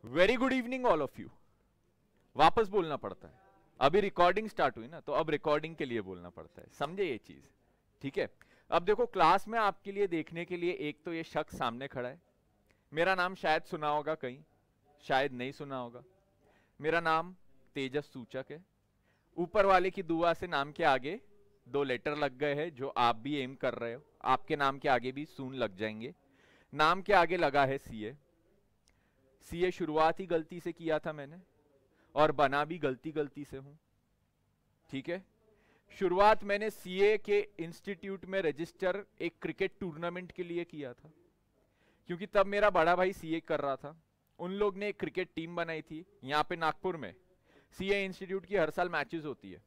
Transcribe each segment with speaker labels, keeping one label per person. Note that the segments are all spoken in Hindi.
Speaker 1: Very good evening all of you. वापस बोलना पड़ता है, अभी रिकॉर्डिंग स्टार्ट हुई ना, तो अब रिकॉर्डिंग के लिए बोलना पड़ता है, समझे ये चीज? ठीक है। अब देखो, क्लास में आपके लिए देखने के लिए एक तो ये शख्स सामने खड़ा है। मेरा नाम शायद सुना होगा कहीं, शायद नहीं सुना होगा। मेरा नाम तेजस सूचक है। ऊपर वाले की दुआ से नाम के आगे 2 लेटर लग गए हैं, जो आप भी एम कर रहे हो। आपके नाम के आगे भी सून लग जाएंगे। नाम के आगे लगा है सीए। सीए शुरुआत ही गलती से किया था मैंने, और बना भी गलती गलती से हूं। ठीक है। शुरुआत मैंने सीए के इंस्टीट्यूट में रजिस्टर एक क्रिकेट टूर्नामेंट के लिए किया था, क्योंकि तब मेरा बड़ा भाई सीए कर रहा था। उन लोग ने एक क्रिकेट टीम बनाई थी यहाँ पे नागपुर में। सीए इंस्टीट्यूट की हर साल मैचेस होती है,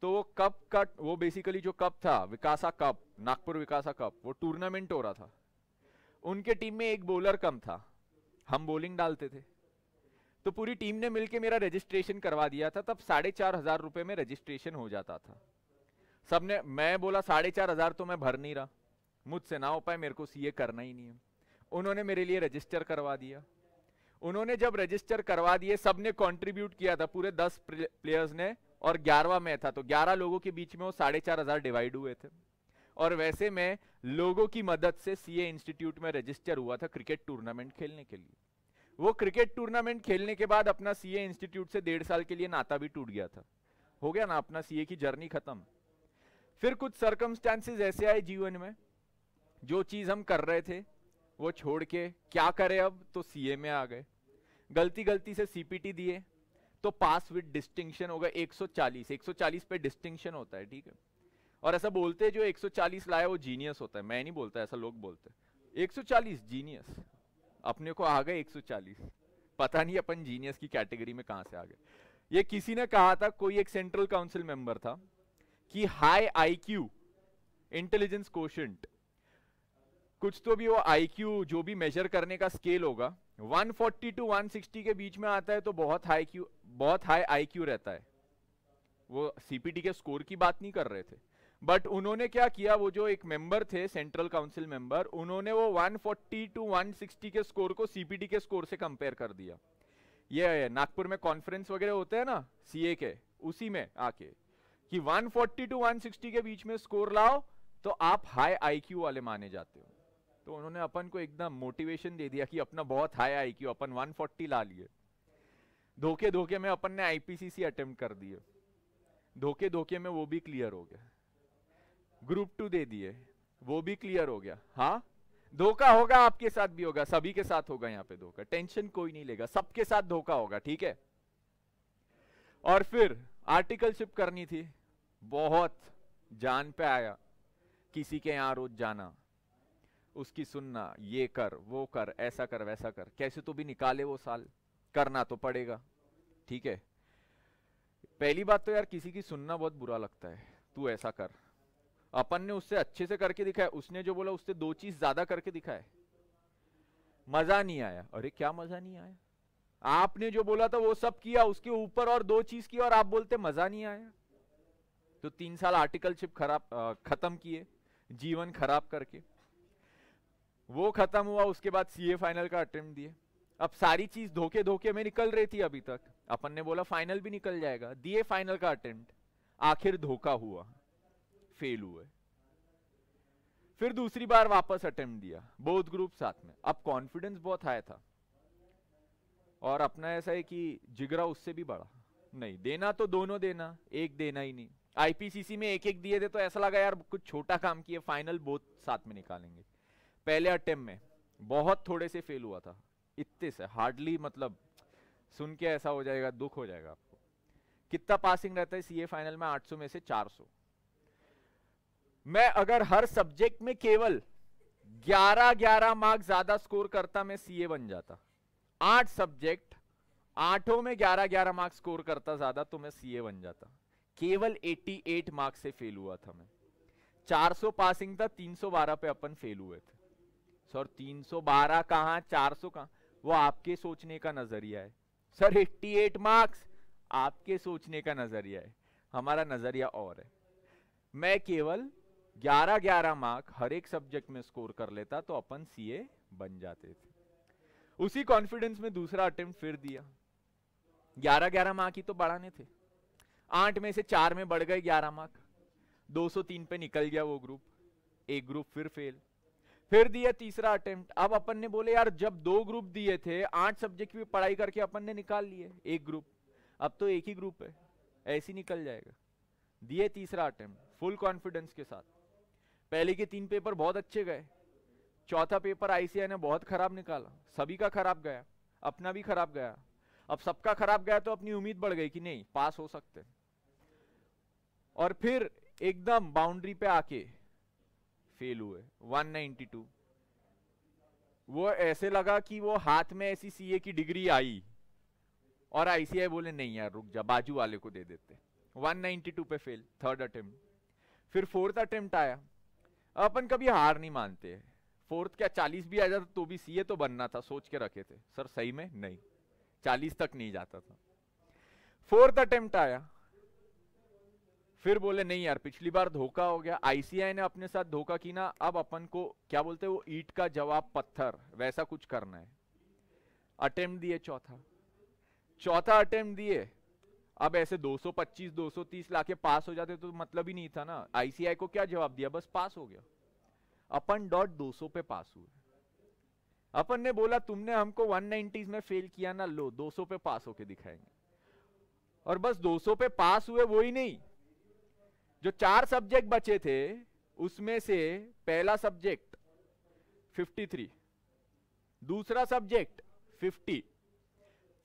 Speaker 1: तो वो कप का, वो बेसिकली जो कप था, विकासा कप, नागपुर विकासा कप, वो टूर्नामेंट हो रहा था। उनके टीम में एक बॉलर कम था, हम बॉलिंग डालते थे, तो पूरी टीम ने मिलके मेरा रजिस्ट्रेशन करवा दिया था। तब 4,500 रुपए में रजिस्ट्रेशन हो जाता था। सबने, मैं बोला 4,500 तो मैं भर नहीं रहा, मुझसे ना हो पाए, मेरे को सीए करना ही नहीं है। उन्होंने मेरे लिए रजिस्टर करवा दिया। उन्होंने जब रजिस्टर करवा दिए, सबने कंट्रीब्यूट किया था, पूरे 10 प्लेयर्स ने, और 11वां मैं था, तो 11 लोगों के बीच में वो 4,500 डिवाइड हुए थे। और वैसे में लोगों की मदद से सीए इंस्टीट्यूट में रजिस्टर हुआ था क्रिकेट टूर्नामेंट खेलने के लिए। वो क्रिकेट टूर्नामेंट खेलने के बाद अपना सीए इंस्टीट्यूट से 1.5 साल के लिए नाता भी टूट गया था। हो गया ना अपना सीए की जर्नी खत्म। फिर कुछ सर्कमस्टेंसेस ऐसे आए जीवन में, जो चीज हम कर रहे थे वो छोड़ के क्या करें अब, तो सीए में आ गए। गलती गलती से सीपीटी दिए, तो पास विद डिस्टिंक्शन होगा 140 पे डिस्टिंक्शन होता है, ठीक है। और ऐसा बोलते हैं जो 140 लाया वो जीनियस होता है, मैं नहीं बोलता, ऐसा लोग बोलते हैं। 140 जीनियस, अपने को आ गए 140, पता नहीं अपन जीनियस की कैटेगरी में कहां से आ गए। ये किसी ने कहा था, कोई एक सेंट्रल काउंसिल मेंबर था, कि हाई आईक्यू इंटेलिजेंस कोशेंट, कुछ तो भी वो आईक्यू जो भी मेजर करने का स्केल होगा, 140 टू 160 के बीच में आता है तो बहुत हाई आईक्यू रहता है। वो सीपीटी के स्कोर की बात नहीं कर रहे थे, बट उन्होंने क्या किया, वो जो एक मेंबर थे सेंट्रल काउंसिल मेंबर, उन्होंने वो 140 टू 160 के स्कोर को सीपीटी के स्कोर से कंपेयर कर दिया। ये नागपुर में कॉन्फ्रेंस वगैरह होते हैं ना सीए के, उसी में आके, कि 140 टू 160 के बीच में स्कोर लाओ तो आप हाई आईक्यू वाले माने जाते हो। तो उन्होंने अपन को एकदम मोटिवेशन दे दिया कि अपना बहुत हाई आईक्यू, अपन 140 ला लिए। धोखे धोखे में अपन ने आईपीसीसी अटेम्प्ट कर दिए, धोखे धोखे में वो भी क्लियर हो गया। ग्रुप 2 दे दिए, वो भी क्लियर हो गया। हाँ, धोखा होगा, आपके साथ भी होगा, सभी के साथ होगा यहाँ पे धोखा, टेंशन कोई नहीं लेगा, सबके साथ धोखा होगा, ठीक है। और फिर आर्टिकलशिप करनी थी, बहुत जान पे आया, किसी के यहां रोज जाना, उसकी सुनना, ये कर वो कर, ऐसा कर वैसा कर, कैसे तो भी निकाले वो साल, करना तो पड़ेगा, ठीक है। पहली बात तो यार किसी की सुनना बहुत बुरा लगता है, तू ऐसा कर। अपन ने उससे अच्छे से करके दिखाया, उसने जो बोला उससे 2 चीज ज्यादा करके दिखाए, मजा नहीं आया। अरे क्या मजा नहीं आया, आपने जो बोला था वो सब किया, उसके ऊपर और 2 चीज किया, और आप बोलते मजा नहीं आया। तो 3 साल आर्टिकलशिप खत्म किए, जीवन खराब करके। वो खत्म हुआ, उसके बाद सीए फाइनल का अटेम्प्ट दिए। अब सारी चीज धोखे धोखे में निकल रही थी अभी तक, अपन ने बोला फाइनल भी निकल जाएगा, दिए फाइनल का अटेम्प्ट, आखिर धोखा हुआ, फेल हुए। फिर दूसरी बार वापस अटेम्प्ट दिया, बोथ ग्रुप साथ में। अब कॉन्फिडेंस बहुत हाई था, और अपना ऐसा है कि जिगरा उससे भी बड़ा, नहीं देना तो दोनों देना, एक देना ही नहीं। आईपीसीसी में एक एक दिए थे तो ऐसा लगा यार कुछ छोटा काम किए, फाइनल बोथ साथ में निकालेंगे। पहले अटेम्प्ट में बहुत थोड़े से फेल हुआ था, इतने से हार्डली, मतलब सुन के ऐसा हो जाएगा, दुख हो जाएगा आपको। कितना पासिंग रहता है सीए फाइनल में? 800 में से 400। मैं अगर हर सब्जेक्ट में केवल 11 मार्क्स ज्यादा स्कोर करता, मैं सीए बन जाता। 8 सब्जेक्ट, 8 में 11 मार्क्स स्कोर करता ज्यादा, तो मैं सीए बन जाता। केवल 88 मार्क्स से फेल हुआ था मैं। 400 पासिंग था, 312 पे अपन फेल हुए थे। सर 312 कहां, 400 कहां, वो आपके सोचने का नजरिया है। सर 88 मार्क्स आपके सोचने का नजरिया है, हमारा नजरिया और है। मैं केवल 11 मार्क हर एक सब्जेक्ट में स्कोर कर लेता तो अपन सीए बन जाते थे। उसी कॉन्फिडेंस में दूसरा अटेम्प्ट फिर दिया। 11 मार्क ही तो बढ़ाने थे, 8 में से 4 में बढ़ गए 11 मार्क, 203 पे निकल गया वो ग्रुप, एक ग्रुप फिर फेल। फिर दिया तीसरा अटेम्प्ट। अब अपन ने बोले यार जब 2 ग्रुप दिए थे, 8 सब्जेक्ट की पढ़ाई करके अपन ने निकाल लिए एक ग्रुप, अब तो एक ही ग्रुप है, ऐसे ही निकल जाएगा। दिए तीसरा अटेम्प्ट फुल कॉन्फिडेंस के साथ। पहले के 3 पेपर बहुत अच्छे गए, चौथा पेपर आईसीआई ने बहुत खराब निकाला, सभी का खराब गया, अपना भी खराब गया। अब सबका खराब गया तो अपनी उम्मीद बढ़ गई कि नहीं पास हो सकते, और फिर एकदम बाउंड्री पे आके फेल हुए 192। वो ऐसे लगा कि वो हाथ में ऐसी सीए की डिग्री आई और आईसीआई बोले नहीं यार रुक जा, बाजू वाले को दे देते। 192 पे फेल, थर्ड अटेम्प्ट। फिर फोर्थ अटेम्प्ट आया। अपन कभी हार नहीं मानते, फोर्थ क्या 40 भी आ जाता तो भी सीए तो बनना था, सोच के रखे थे सर, सही में नहीं 40 तक नहीं जाता था। फोर्थ अटेम्प्ट आया, फिर बोले नहीं यार पिछली बार धोखा हो गया, आईसीआई ने अपने साथ धोखा की ना, अब अपन को क्या बोलते हैं वो ईंट का जवाब पत्थर, वैसा कुछ करना है। अटेम्प्ट दिए चौथा अटेम्प्ट दिए। अब ऐसे 225 230 लाके पास हो जाते तो मतलब ही नहीं था ना, आईसीआई को क्या जवाब दिया, बस पास हो गया। अपन .200 पे पास हुए। अपन ने बोला तुमने हमको 190 में फेल किया ना, लो 200 पे पास होके दिखाएंगे। और बस 200 पे पास हुए, वो ही नहीं, जो 4 सब्जेक्ट बचे थे उसमें से पहला सब्जेक्ट 53, दूसरा सब्जेक्ट 50,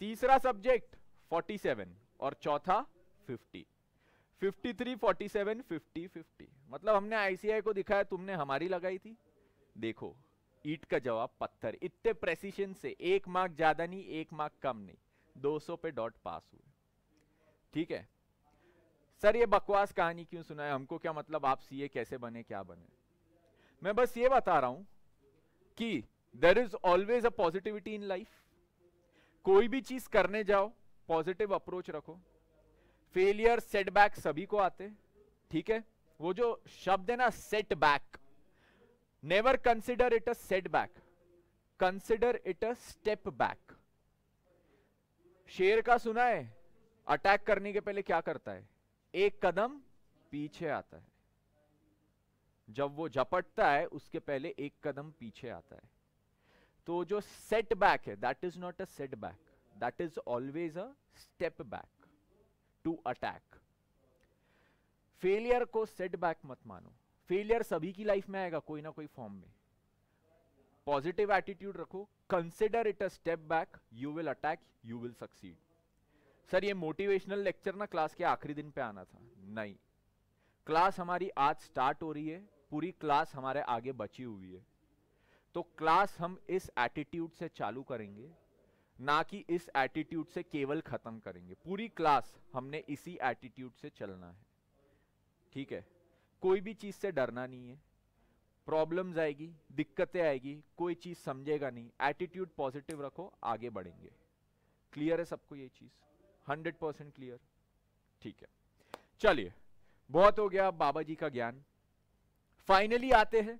Speaker 1: तीसरा सब्जेक्ट 47 और चौथा 50। 53 47 50 50, मतलब हमने आईसीआई को दिखाया तुमने हमारी लगाई थी, देखो ईंट का जवाब पत्थर। इतने प्रेसिशन से, 1 मार्क ज्यादा नहीं 1 मार्क कम नहीं, 200 पे डॉट पास हुए। ठीक है सर, ये बकवास कहानी क्यों सुनाए, हमको क्या मतलब, आप सीए कैसे बने क्या बने। मैं बस ये बता रहा हूं कि there is always a positivity in life. कोई भी चीज करने जाओ पॉजिटिव अप्रोच रखो। फेलियर सेटबैक सभी को आते, ठीक है। वो जो शब्द है ना setback, never consider it a setback, consider it a step back. शेर का सुना है, अटैक करने के पहले क्या करता है, एक कदम पीछे आता है। जब वो झपटता है उसके पहले एक कदम पीछे आता है। तो जो सेटबैक है that is not a setback, that is always a step back to attack. Failure को सेटबैक मत मानो, फेलियर सभी की लाइफ में आएगा कोई ना कोई फॉर्म में। पॉजिटिव एटीट्यूड रखो, consider it a step back, you will attack, you will succeed. Sir ये मोटिवेशनल लेक्चर ना क्लास के आखिरी दिन पे आना था, नहीं, क्लास हमारी आज स्टार्ट हो रही है, पूरी क्लास हमारे आगे बची हुई है। तो क्लास हम इस एटीट्यूड से चालू करेंगे, ना कि इस एटीट्यूड से केवल खत्म करेंगे। पूरी क्लास हमने इसी एटीट्यूड से चलना है, ठीक है। कोई भी चीज से डरना नहीं है, प्रॉब्लम्स आएगी, दिक्कतें आएगी, कोई चीज समझेगा नहीं, एटीट्यूड पॉजिटिव रखो, आगे बढ़ेंगे। क्लियर है सबको ये चीज, 100% क्लियर, ठीक है। चलिए बहुत हो गया अब बाबा जी का ज्ञान। फाइनली आते हैं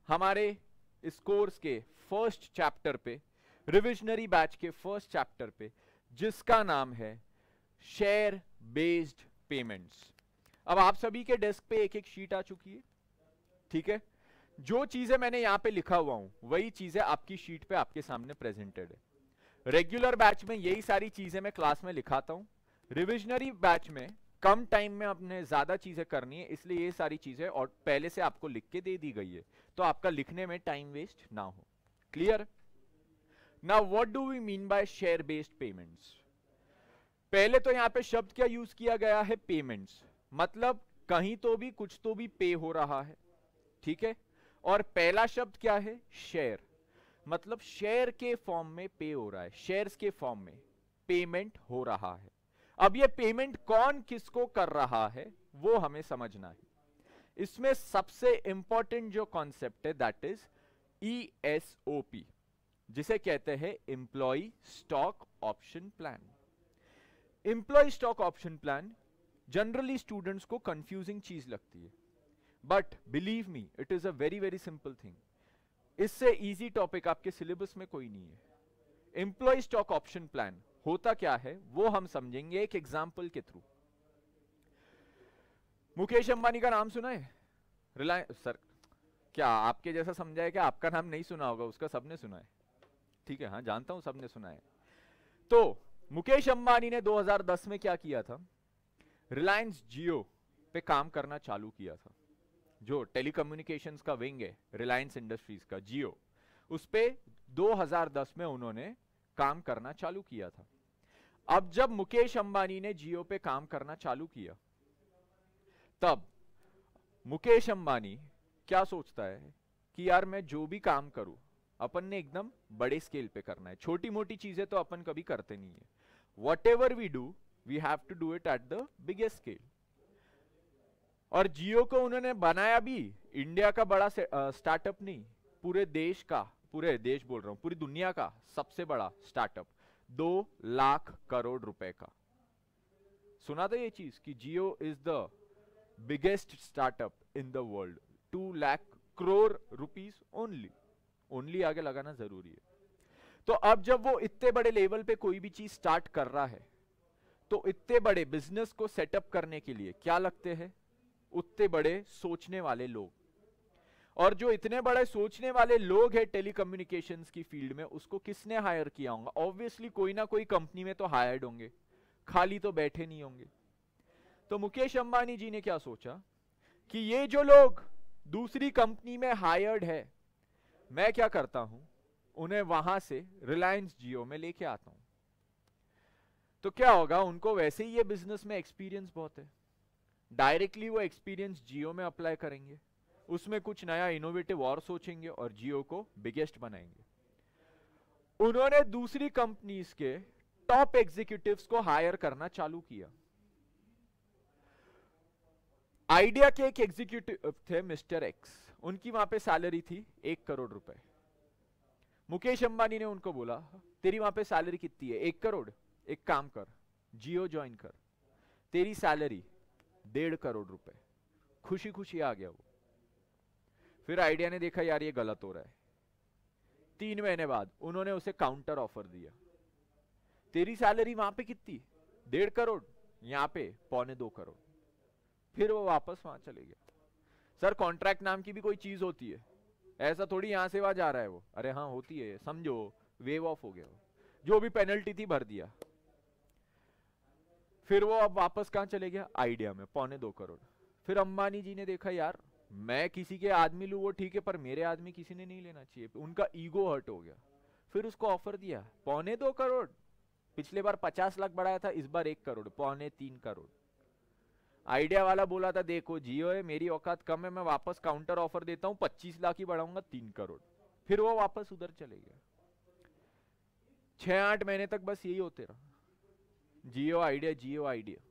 Speaker 1: हमारे इस कोर्स के फर्स्ट चैप्टर पे, रिविजनरी बैच के फर्स्ट चैप्टर पे, जिसका नाम है शेयर बेस्ड पेमेंट्स। अब आप सभी के डेस्क पे एक एक शीट आ चुकी है, ठीक है। जो चीजें मैंने यहां पे लिखा हुआ हूं वही चीजें आपकी शीट पे आपके सामने प्रेजेंटेड है। रेगुलर बैच में यही सारी चीजें मैं क्लास में लिखाता हूं, रिविजनरी बैच में कम टाइम में आपने ज्यादा चीजें करनी है, इसलिए ये सारी चीजें और पहले से आपको लिख के दे दी गई है, तो आपका लिखने में टाइम वेस्ट ना हो। Clear? Now what do we mean by share based payments. पहले तो यहां पे शब्द क्या यूज किया गया है, पेमेंट्स, मतलब कहीं तो भी कुछ तो भी पे हो रहा है, ठीक है। और पहला शब्द क्या है, शेयर, मतलब शेयर के फॉर्म में पे हो रहा है, शेयर्स के फॉर्म में पेमेंट हो रहा है। अब ये पेमेंट कौन किसको कर रहा है वो हमें समझना है। इसमें सबसे इंपॉर्टेंट जो कॉन्सेप्ट है दैट इज ESOP, जिसे कहते हैं employ stock option plan. Employ stock option plan generally students को कंफ्यूजिंग चीज लगती है, but believe me it is a very very simple thing. इससे इजी टॉपिक आपके सिलेबस में कोई नहीं है। एम्प्लॉय स्टॉक ऑप्शन प्लान होता क्या है वो हम समझेंगे एक एग्जांपल के थ्रू। मुकेश अंबानी का नाम सुना है? रिलायंस सर, क्या आपके जैसा समझा है कि आपका नाम नहीं सुना होगा, उसका सबने सुना है। ठीक है, हाँ जानता हूं सबने सुना है। तो मुकेश अंबानी ने 2010 में क्या किया था, रिलायंस जियो पे काम करना चालू किया था। जो टेलीकम्युनिकेशंस का विंग है रिलायंस इंडस्ट्रीज का, जियो, उस पे 2010 में उन्होंने काम करना चालू किया था। अब जब मुकेश अंबानी ने जियो पे काम करना चालू किया, तब मुकेश अंबानी क्या सोचता है कि यार मैं जो भी काम करूं अपन ने एकदम बड़े स्केल पे करना है, छोटी मोटी चीजें तो अपन कभी करते नहीं है। Whatever we do we have to do it at the biggest scale. और जियो को उन्होंने बनाया भी इंडिया का बड़ा स्टार्टअप नहीं, पूरे देश का, पूरे देश बोल रहा हूं पूरी दुनिया का सबसे बड़ा स्टार्टअप, 2 लाख करोड़ रुपए का। सुना था ये चीज कि Jio is the biggest startup in the world, 2 lakh crore rupees only. Only आगे लगाना जरूरी है। तो अब जब वो इतने बड़े लेवल पे कोई भी चीज स्टार्ट कर रहा है, तो इतने बड़े बिजनेस को सेटअप करने के लिए क्या लगते हैं, उतने बड़े सोचने वाले लोग। और जो इतने बड़े सोचने वाले लोग हैं टेलीकम्युनिकेशंस की फील्ड में, उसको किसने हायर किया होगा? ऑब्वियसली कोई ना कोई कंपनी में तो हायर्ड होंगे, खाली तो बैठे नहीं होंगे। तो मुकेश अंबानी जी ने क्या सोचा कि ये जो लोग दूसरी कंपनी में हायर्ड है, मैं क्या करता हूं, उन्हें वहां से रिलायंस जियो में लेके आता हूं। तो क्या होगा, उनको वैसे ही ये बिजनेस में एक्सपीरियंस बहुत है, डायरेक्टली वो एक्सपीरियंस जियो में अप्लाई करेंगे, उसमें कुछ नया इनोवेटिव और सोचेंगे और जियो को बिगेस्ट बनाएंगे। उन्होंने दूसरी कंपनीज के टॉप एग्जीक्यूटिव्स को हायर करना चालू किया। आइडिया के एक एग्जीक्यूटिव थे मिस्टर एक्स, उनकी वहां पे सैलरी थी 1 करोड़ रुपए। मुकेश अंबानी ने उनको बोला तेरी वहां पे सैलरी कितनी है? 1 करोड़। एक काम कर, जियो ज्वाइन कर, तेरी सैलरी 1.5 करोड़ रुपए। खुशी खुशी आ गया वो। फिर आइडिया ने देखा यार ये गलत हो रहा है। 3 महीने बाद उन्होंने उसे काउंटर ऑफर दिया, तेरी सैलरी वहां पे कितनी? 1.5 करोड़, यहां पे 1.25 करोड़। फिर वो वापस वहां चले गया। सर कॉन्ट्रैक्ट नाम की भी कोई चीज होती है, ऐसा थोड़ी यहां से वहां जा रहा है वो। अरे हाँ होती है, समझो वेव ऑफ हो गया वो, जो भी पेनल्टी थी भर दिया। फिर वो अब वापस कहां चले गया? आइडिया में 1.25 करोड़। फिर अंबानी जी ने देखा यार मैं किसी के आदमी लूं वो ठीक है, पर मेरे आदमी किसी ने नहीं लेना चाहिए, उनका ईगो हर्ट हो गया। फिर उसको ऑफर दिया 1.25 करोड़। पिछले बार 50 लाख बढ़ाया था, इस बार 1 करोड़, 3.25 करोड़। आइडिया वाला बोला था देखो जियो है, मेरी औकात कम है, मैं वापस काउंटर ऑफर देता हूं, 25 लाख ही बढ़ाऊंगा, 3 करोड़। फिर वो वापस उधर चले गया। 6-8 महीने तक बस यही होते रहा, जियो आइडिया जियो आइडिया।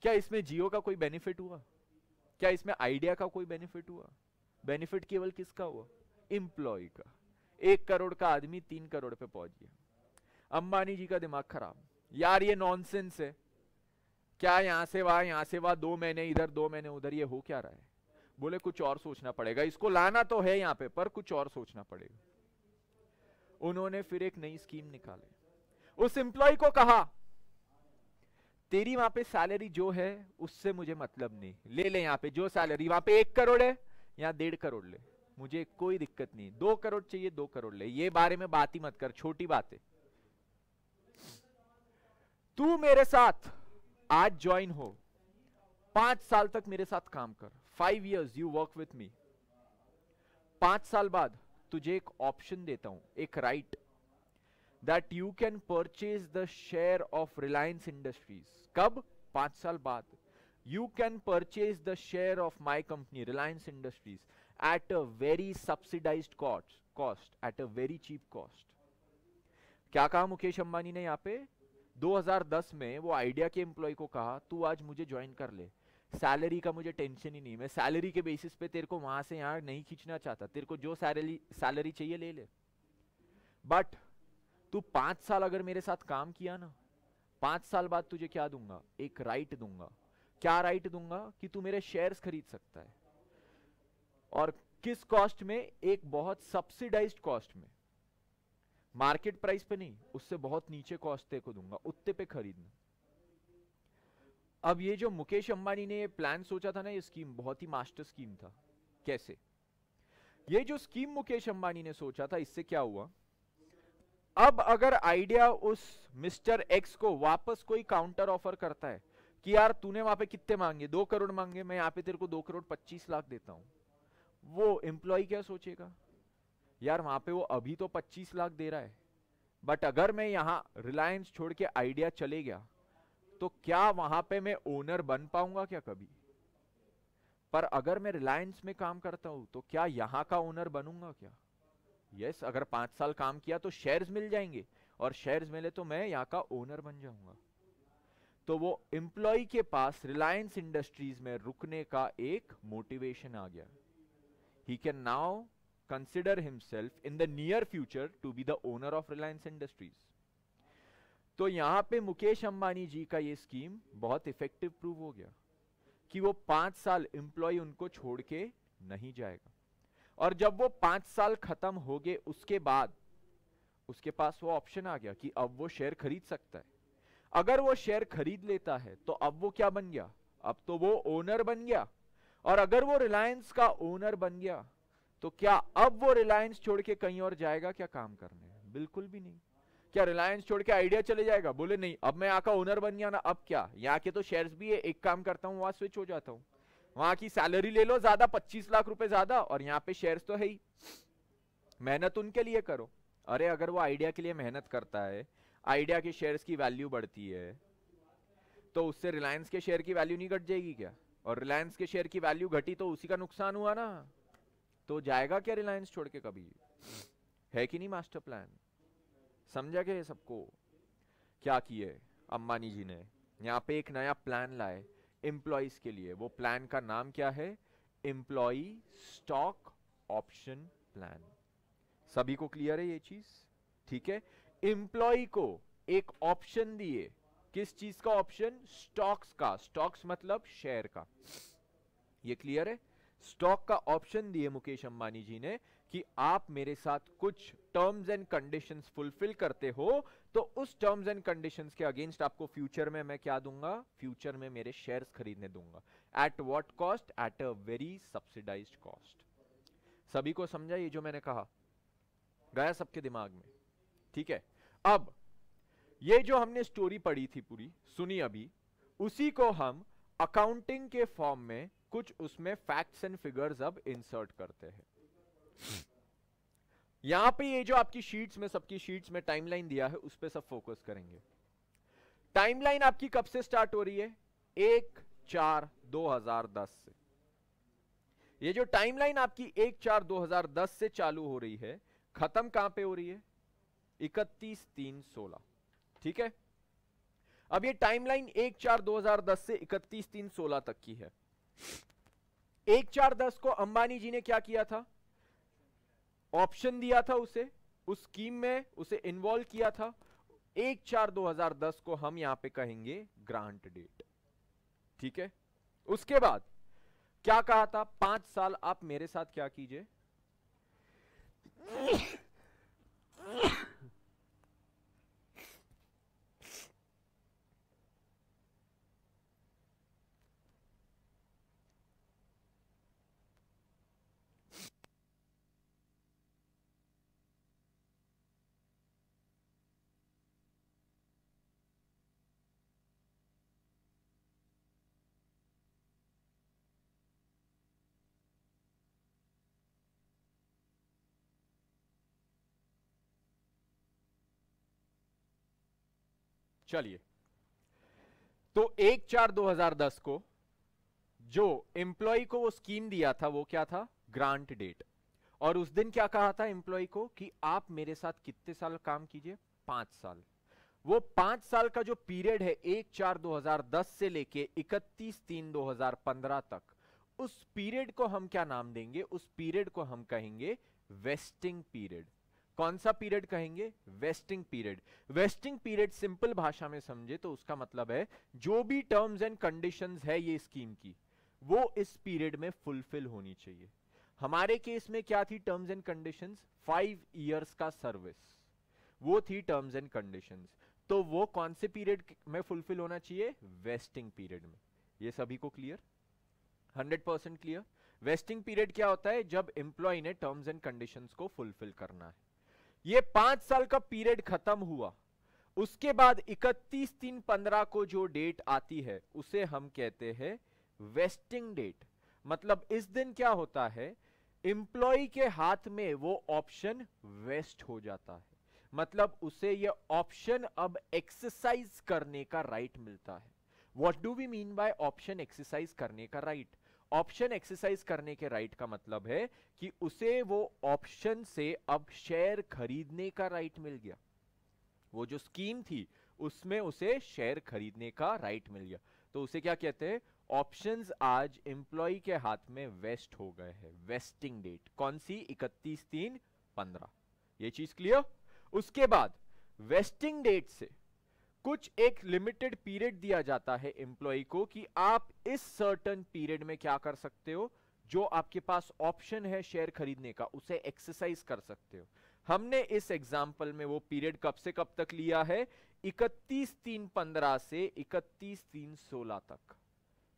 Speaker 1: क्या इसमें जियो का कोई बेनिफिट हुआ? क्या इसमें आइडिया का कोई बेनिफिट हुआ? बेनिफिट केवल किसका हुआ? एम्प्लॉय का। 1 करोड़ का आदमी 3 करोड़ पे पहुंच गया। अंबानी जी का दिमाग खराब, यार ये नॉनसेंस है, क्या यहां से वहां 2 महीने इधर 2 महीने उधर, ये हो क्या रहा है? बोले कुछ और सोचना पड़ेगा, इसको लाना तो है यहां पे पर कुछ और सोचना पड़ेगा। उन्होंने फिर एक नई स्कीम निकाली। उस एम्प्लॉय को कहा तेरी वहां पे सैलरी जो है उससे मुझे मतलब नहीं, ले ले यहाँ पे जो सैलरी, वहां पे 1 करोड़ है, यहाँ 1.5 करोड़ ले, मुझे कोई दिक्कत नहीं। 2 करोड़ चाहिए 2 करोड़ ले, ये बारे में बात ही मत कर, छोटी बात है। तू मेरे साथ आज ज्वाइन हो, 5 साल तक मेरे साथ काम कर, 5 years you work with me. 5 साल बाद तुझे एक ऑप्शन देता हूं, एक right, that you can purchase the share of Reliance Industries. कब? 5 साल बाद you can purchase the share of my company Reliance Industries at a very subsidized cost, at a very cheap cost. क्या कहा मुकेश अंबानी ने यहाँ पे? 2010 में वो आइडिया के एम्प्लॉय को कहा तू आज मुझे ज्वाइन कर ले, सैलरी का मुझे टेंशन ही नहीं, मैं सैलरी के बेसिस पे तेरे को वहां से यहाँ नहीं खींचना चाहता, तेरे को जो सैलरी चाहिए ले ले, बट तू 5 साल अगर मेरे साथ काम किया ना, 5 साल बाद तुझे क्या दूंगा? एक राइट दूंगा। क्या राइट दूंगा? कि तू मेरे शेयर्स खरीद सकता है। और किस कॉस्ट में? एक बहुत सब्सिडाइज्ड कॉस्ट में। मार्केट प्राइस पे नहीं, उससे बहुत नीचे कॉस्ट तेरे को दूंगा, उतने पे खरीदना। अब ये जो मुकेश अंबानी ने ये प्लान सोचा था ना, ये स्कीम बहुत ही मास्टर स्कीम था। कैसे? ये जो स्कीम मुकेश अंबानी ने सोचा था, इससे क्या हुआ, अब अगर आइडिया उस मिस्टर एक्स को वापस कोई काउंटर ऑफर करता है कि यार तूने वहां पे कितने मांगे, 2 करोड़ मांगे, मैं यहाँ पे तेरे को 2 करोड़ 25 लाख देता हूं, वो एम्प्लॉय क्या सोचेगा, यार वहां पे वो अभी तो 25 लाख दे रहा है, बट अगर मैं यहां रिलायंस छोड़ के आइडिया चले गया तो क्या वहां पे मैं ओनर बन पाऊंगा क्या कभी? पर अगर मैं रिलायंस में काम करता हूं तो क्या यहां का ओनर बनूंगा क्या? यस, अगर 5 साल काम किया तो शेयर्स मिल जाएंगे, और शेयर्स मिले तो मैं यहाँ का ओनर बन जाऊंगा। तो वो एम्प्लॉय के पास रिलायंस इंडस्ट्रीज में रुकने का एक मोटिवेशन आ गया। He can now consider himself in the near future to be the owner of Reliance Industries. तो यहां पे मुकेश अंबानी जी का ये स्कीम बहुत इफेक्टिव प्रूव हो गया कि वो 5 साल एम्प्लॉय उनको छोड़ के नहीं जाएगा, और जब वो 5 साल खत्म हो गए उसके बाद उसके पास वो ऑप्शन आ गया कि अब वो शेयर खरीद सकता है। अगर वो शेयर खरीद लेता है तो अब वो क्या बन गया, अब तो वो ओनर बन गया। और अगर वो रिलायंस का ओनर बन गया तो क्या अब वो रिलायंस छोड़ के कहीं और जाएगा क्या काम करने? बिल्कुल भी नहीं। क्या रिलायंस छोड़ के आइडिया चले जाएगा? बोले नहीं, अब मैं यहाँ का ओनर बन गया ना, अब क्या, यहाँ के तो शेयर्स भी है, एक काम करता हूँ वहां स्विच हो जाता हूँ, वहां की सैलरी ले लो ज्यादा, 25 लाख रुपए ज्यादा, और यहाँ पे शेयर्स तो है ही, मेहनत उनके लिए करो। अरे अगर वो आइडिया के लिए मेहनत करता है, आइडिया के शेयर्स की वैल्यू बढ़ती है, तो उससे रिलायंस के शेयर की वैल्यू नहीं घट जाएगी क्या? और रिलायंस के शेयर की वैल्यू घटी तो उसी का नुकसान हुआ ना, तो जाएगा क्या रिलायंस छोड़ के कभी? है कि नहीं मास्टर प्लान? समझा क्या सबको? क्या किए अंबानी जी ने, यहाँ पे एक नया प्लान लाए एम्प्लॉइज के लिए। वो प्लान का नाम क्या है? Employ stock option plan. सभी को क्लियर है ये चीज? ठीक है, एम्प्लॉय को एक ऑप्शन दिए, किस चीज का ऑप्शन? स्टॉक्स का। स्टॉक्स मतलब शेयर का। ये क्लियर है? स्टॉक का ऑप्शन दिए मुकेश अंबानी जी ने कि आप मेरे साथ कुछ टर्म्स एंड कंडीशंस फुलफिल करते हो तो उस टर्म्स एंड कंडीशंस के अगेंस्ट आपको फ्यूचर में मैं क्या दूंगा? फ्यूचर में मेरे शेयर्स खरीदने दूंगा। At what cost? At a very subsidised cost. सभी को समझा ये जो मैंने कहा? गया सबके दिमाग में? ठीक है, अब ये जो हमने स्टोरी पढ़ी थी पूरी सुनी अभी, उसी को हम अकाउंटिंग के फॉर्म में कुछ उसमें फैक्ट्स एंड फिगर्स अब इंसर्ट करते हैं। यहां पे ये जो आपकी शीट्स में, सबकी शीट्स में टाइमलाइन दिया है, उस पे सब फोकस करेंगे। टाइमलाइन आपकी कब से स्टार्ट हो रही है? 1/4/2010 से। ये जो टाइमलाइन आपकी 1/4/2010 से चालू हो रही है, खत्म कहां पे हो रही है? 31/3/16। ठीक है, अब ये टाइमलाइन 1/4/2010 से 31/3/16 तक की है। 1/4/10 को अंबानी जी ने क्या किया था? ऑप्शन दिया था उसे, उस स्कीम में उसे इन्वॉल्व किया था। 1/4/2010 को हम यहां पे कहेंगे ग्रांट डेट। ठीक है, उसके बाद क्या कहा था? 5 साल आप मेरे साथ क्या कीजिए? चलिए, तो 1/4/2010 को जो एम्प्लॉय को वो स्कीम दिया था वो क्या था? Grant date. और उस दिन क्या कहा था एम्प्लॉय को कि आप मेरे साथ कितने साल काम कीजिए? 5 साल। वो 5 साल का जो पीरियड है 1/4/2010 से लेके 31/3/2015 तक, उस पीरियड को हम क्या नाम देंगे? उस पीरियड को हम कहेंगे वेस्टिंग पीरियड। कौन सा पीरियड कहेंगे? Vesting period. Vesting period simple भाषा में समझे तो उसका मतलब है जो भी टर्म्स एंड कंडीशंस है ये स्कीम की, वो इस पीरियड में फुलफिल होनी चाहिए। हमारे केस में क्या थी टर्म्स एंड कंडीशंस? 5 इयर्स का सर्विस। वो थी टर्म्स एंड कंडीशंस। तो वो कौन से पीरियड में फुलफिल होना चाहिए? वेस्टिंग पीरियड में। ये सभी को क्लियर? 100% क्लियर। वेस्टिंग पीरियड क्या होता है? जब एम्प्लॉय ने टर्म्स एंड कंडीशंस को फुलफिल करना है। ये 5 साल का पीरियड खत्म हुआ, उसके बाद 31/3/15 को जो डेट आती है उसे हम कहते हैं वेस्टिंग डेट। मतलब इस दिन क्या होता है, एम्प्लॉय के हाथ में वो ऑप्शन वेस्ट हो जाता है, मतलब उसे ये ऑप्शन अब एक्सरसाइज करने का राइट मिलता है। What do we mean by option exercise करने का राइट? ऑप्शन एक्सरसाइज करने के राइट का मतलब है कि उसे वो ऑप्शन से अब शेयर खरीदने का राइट मिल गया। वो जो स्कीम थी उसमें उसे शेयर खरीदने का राइट मिल गया, तो उसे क्या कहते हैं? ऑप्शंस आज एम्प्लॉय के हाथ में वेस्ट हो गए हैं। वेस्टिंग डेट कौन सी? 31/3/15। ये चीज क्लियर? उसके बाद वेस्टिंग डेट से कुछ एक लिमिटेड पीरियड दिया जाता है एम्प्लॉय को कि आप इस सर्टेन पीरियड में क्या कर सकते हो, जो आपके पास ऑप्शन है शेयर खरीदने का उसे एक्सरसाइज कर सकते हो। हमने इस एग्जाम्पल में वो पीरियड कब से कब तक लिया है? 31/3/15 से 31/3/16 तक।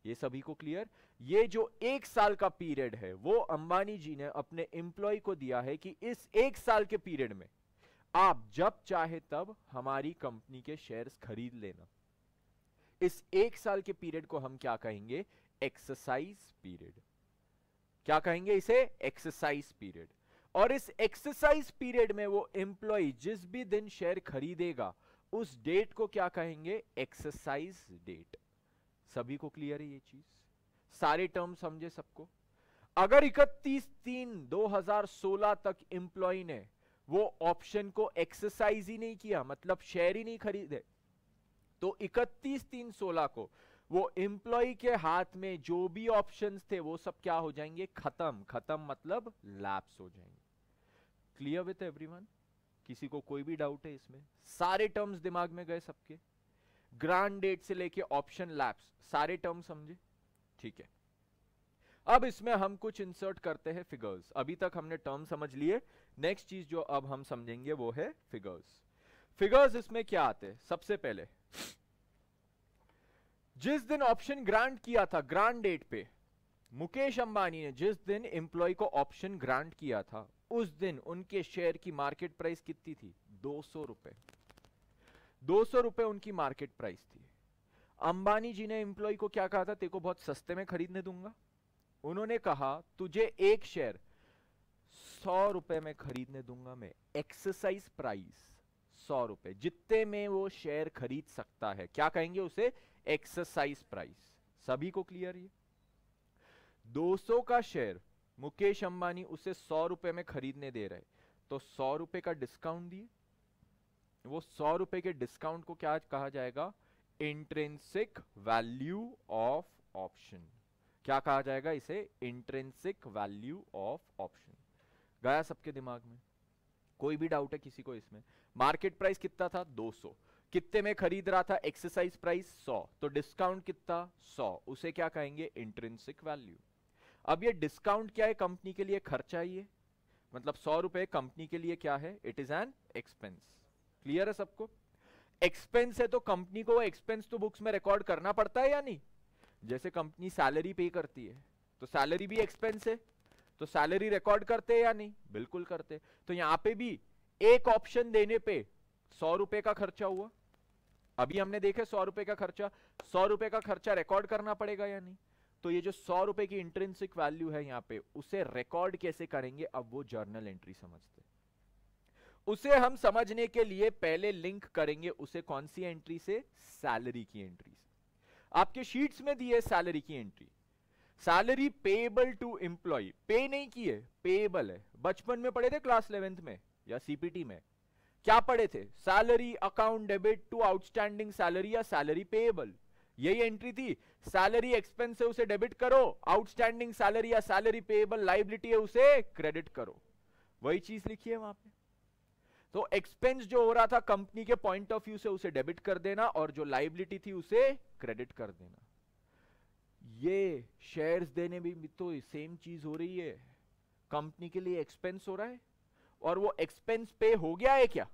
Speaker 1: ये सभी को क्लियर? ये जो 1 साल का पीरियड है वो अंबानी जी ने अपने एम्प्लॉय को दिया है कि इस 1 साल के पीरियड में आप जब चाहे तब हमारी कंपनी के शेयर्स खरीद लेना। इस 1 साल के पीरियड को हम क्या कहेंगे? Exercise period. क्या कहेंगे इसे? Exercise period. और इस एक्सरसाइज पीरियड में वो एम्प्लॉय जिस भी दिन शेयर खरीदेगा उस डेट को क्या कहेंगे? Exercise date. सभी को क्लियर है ये चीज? सारे टर्म समझे सबको? अगर 31/3/2016 तक एम्प्लॉय ने वो ऑप्शन को एक्सरसाइज ही नहीं किया, मतलब शेयर ही नहीं खरीदे, तो 31/3/16 को वो एम्प्लॉय के हाथ में जो भी ऑप्शंस थे वो सब क्या हो जाएंगे? खत्म। खत्म मतलब लैप्स हो जाएंगे। Clear with everyone? किसी को कोई भी डाउट है इसमें? सारे टर्म्स दिमाग में गए सबके? ग्रांड डेट से लेके ऑप्शन लैप्स सारे टर्म समझे? ठीक है। अब इसमें हम कुछ इंसर्ट करते हैं फिगर्स। अभी तक हमने टर्म समझ लिए, नेक्स्ट चीज जो अब हम समझेंगे वो है फिगर्स। फिगर्स इसमें क्या आते हैं? सबसे पहले जिस दिन ऑप्शन ग्रांट किया था, ग्रांट डेट पे मुकेश अंबानी ने जिस दिन एम्प्लॉय को ऑप्शन ग्रांट किया था उस दिन उनके शेयर की मार्केट प्राइस कितनी थी? 200 रुपए। 200 रुपए उनकी मार्केट प्राइस थी। अंबानी जी ने एम्प्लॉय को क्या कहा था? तेरे को बहुत सस्ते में खरीदने दूंगा। उन्होंने कहा तुझे एक शेयर 100 रुपए में खरीदने दूंगा मैं। एक्सरसाइज प्राइस 100 रुपए, जितने में वो शेयर खरीद सकता है क्या कहेंगे उसे? Exercise price. सभी को क्लियर? ये 200 का शेयर मुकेश अंबानी उसे 100 रुपए में खरीदने दे रहे, तो 100 रुपए का डिस्काउंट दिए। वो 100 रुपए के डिस्काउंट को क्या कहा जाएगा? Intrinsic value of option. क्या कहा जाएगा इसे? Intrinsic value of option. गया सबके दिमाग में? कोई भी डाउट है किसी को इसमें? मार्केट प्राइस कितना था? 200। कितने में खरीद रहा था? एक्सरसाइज प्राइस 100, तो डिस्काउंट कितना? 100। उसे क्या कहेंगे? Intrinsic value. अब ये डिस्काउंट क्या है? कंपनी के लिए खर्चा ही है, मतलब 100 रुपए कंपनी के लिए क्या है? It is an expense. Clear है सबको? एक्सपेंस है तो कंपनी को वो एक्सपेंस तो बुक्स में रिकॉर्ड करना पड़ता है या नहीं? जैसे कंपनी सैलरी पे करती है तो सैलरी भी एक्सपेंस है, तो सैलरी रिकॉर्ड करते हैं या नहीं? बिल्कुल करते। तो यहां पे भी एक ऑप्शन देने पे 100 रुपए का खर्चा हुआ। अभी हमने देखे 100 रुपए का खर्चा, 100 रुपए का खर्चा रिकॉर्ड करना पड़ेगा या नहीं? तो ये जो 100 रुपए की इंट्रिंसिक वैल्यू है यहां पे, उसे रिकॉर्ड कैसे करेंगे? अब वो जर्नल एंट्री समझते। उसे हम समझने के लिए पहले लिंक करेंगे उसे कौन सी एंट्री से? सैलरी की एंट्री से। आपके शीट्स में दी है सैलरी की entry. Salary payable to employ, pay नहीं की है, पेएबल है। बचपन में पढ़े थे क्लास 11th में या सीपीटी में, क्या पढ़े थे? Salary account debit to outstanding salary या सैलरी पेएबल, यही एंट्री थी। सैलरी एक्सपेंस है उसे डेबिट करो, आउटस्टैंडिंग सैलरी या सैलरी पेएबल लायबिलिटी है उसे क्रेडिट करो। वही चीज लिखी है वहां पे। तो एक्सपेंस जो हो रहा था कंपनी के पॉइंट ऑफ व्यू से उसे डेबिट कर देना, और जो लायबिलिटी थी उसे क्रेडिट कर देना। ये शेयर्स देने भी तो सेम चीज हो रही है। कंपनी के लिए एक्सपेंस हो रहा है और वो एक्सपेंस पे हो गया है क्या?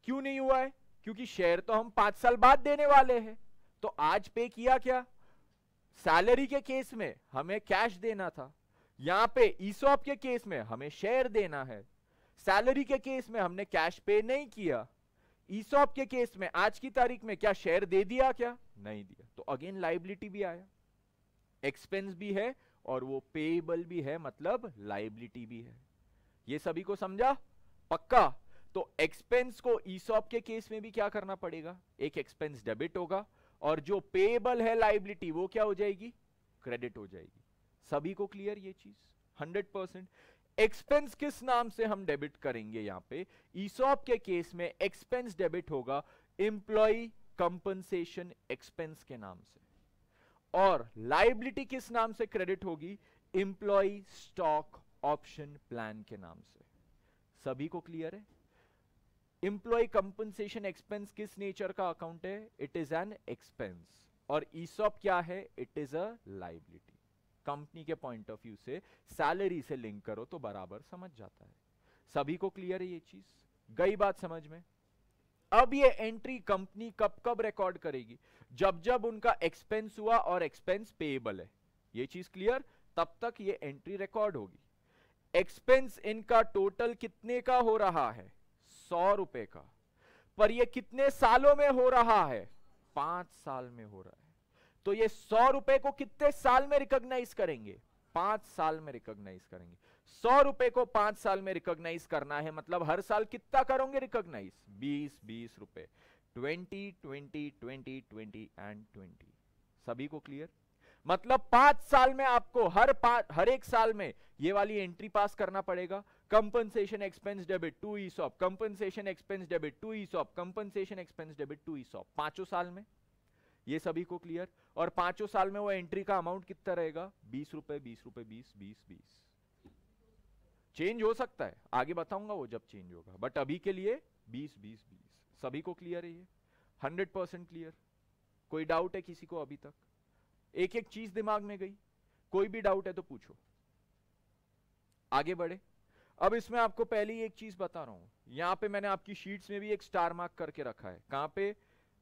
Speaker 1: क्यों नहीं हुआ है? क्योंकि शेयर तो हम 5 साल बाद देने वाले हैं। तो आज पे किया क्या? सैलरी के केस में हमें कैश देना था, यहां पे ईसॉप के केस में हमें शेयर देना है। सैलरी के केस में हमने कैश पे नहीं किया, ईसॉप के केस में आज की तारीख में क्या शेयर दे दिया? क्या नहीं दिया। तो अगेन लाइबिलिटी भी आया, एक्सपेंस भी है और वो पेएबल भी है, मतलब लाइबिलिटी भी है। ये सभी को समझा? पक्का? तो एक्सपेंस को ईसॉप के केस में भी क्या करना पड़ेगा? एक एक्सपेंस डेबिट होगा और जो पेएबल है लाइबिलिटी वो क्या हो जाएगी? क्रेडिट हो जाएगी। सभी को क्लियर ये चीज? 100%। एक्सपेंस किस नाम से हम डेबिट करेंगे? यहां पे ईसॉप के केस में एक्सपेंस डेबिट होगा एम्प्लॉय कंपनसेशन एक्सपेंस के नाम से, और लाइबिलिटी किस नाम से क्रेडिट होगी? एम्प्लॉय स्टॉक ऑप्शन प्लान के नाम से। सभी को क्लियर है? एम्प्लॉय कंपनसेशन एक्सपेंस किस नेचर का अकाउंट है? It is an expense. और ईसॉप क्या है? It is a liability. Company के पॉइंट ऑफ व्यू से सैलरी से लिंक करो तो बराबर समझ जाता है। सभी को क्लियर है ये चीज? गई बात समझ में? अब ये एंट्री कंपनी कब कब रिकॉर्ड करेगी? जब जब उनका एक्सपेंस हुआ और एक्सपेंस पेएबल है। ये चीज क्लियर? तब तक ये एंट्री रिकॉर्ड होगी। एक्सपेंस इनका टोटल कितने का हो रहा है? 100 रुपए का। पर ये कितने सालों में हो रहा है? 5 साल में हो रहा है। तो ये 100 रुपए को कितने साल में रिकॉग्नाइज करेंगे? 5 साल में रिकॉग्नाइज करेंगे। 100 रुपए को 5 साल में रिकॉग्नाइज करना है, मतलब हर साल कितना करोगे रिकॉग्नाइज? 20 रुपए। 20 20 20 20 एंड 20। सभी को क्लियर? मतलब 5 साल में आपको हर एक साल में ये वाली एंट्री पास करना पड़ेगा। Compensation expense debit to ESOP, compensation expense debit to ESOP, compensation expense debit to ESOP, 5 साल में। ये सभी को क्लियर? और 5 साल में वो एंट्री का अमाउंट कितना रहेगा? 20 रुपए 20 रुपए 20 20 20। चेंज हो सकता है, आगे बताऊंगा वो जब चेंज होगा, बट अभी के लिए 20 20 20। सभी को क्लियर है ये? 100% क्लियर? कोई डाउट है किसी को अभी तक? एक एक चीज दिमाग में गई? कोई भी डाउट है तो पूछो, आगे बढ़े। अब इसमें आपको पहले ही एक चीज बता रहा हूं, यहां पे मैंने आपकी शीट्स में भी एक स्टार मार्क करके रखा है। कहां पे?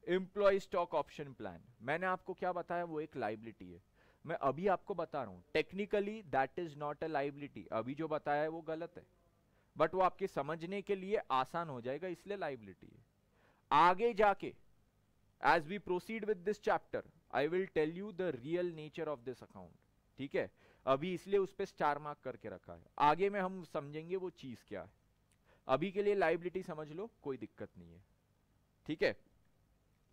Speaker 1: Employ stock option plan. मैंने आपको क्या बताया? वो एक लाइबिलिटी है। मैं अभी आपको बता रहा हूं technically that is not a liability. अभी जो बताया है वो गलत है, बट वो आपके समझने के लिए आसान हो जाएगा, इसलिए लाइबिलिटी है। आगे जाके as we proceed with this chapter I will tell you the real nature of this account। ठीक है, अभी इसलिए उस पे स्टार मार्क करके रखा है, आगे में हम समझेंगे वो चीज क्या है। अभी के लिए लाइबिलिटी समझ लो, कोई दिक्कत नहीं है। ठीक है,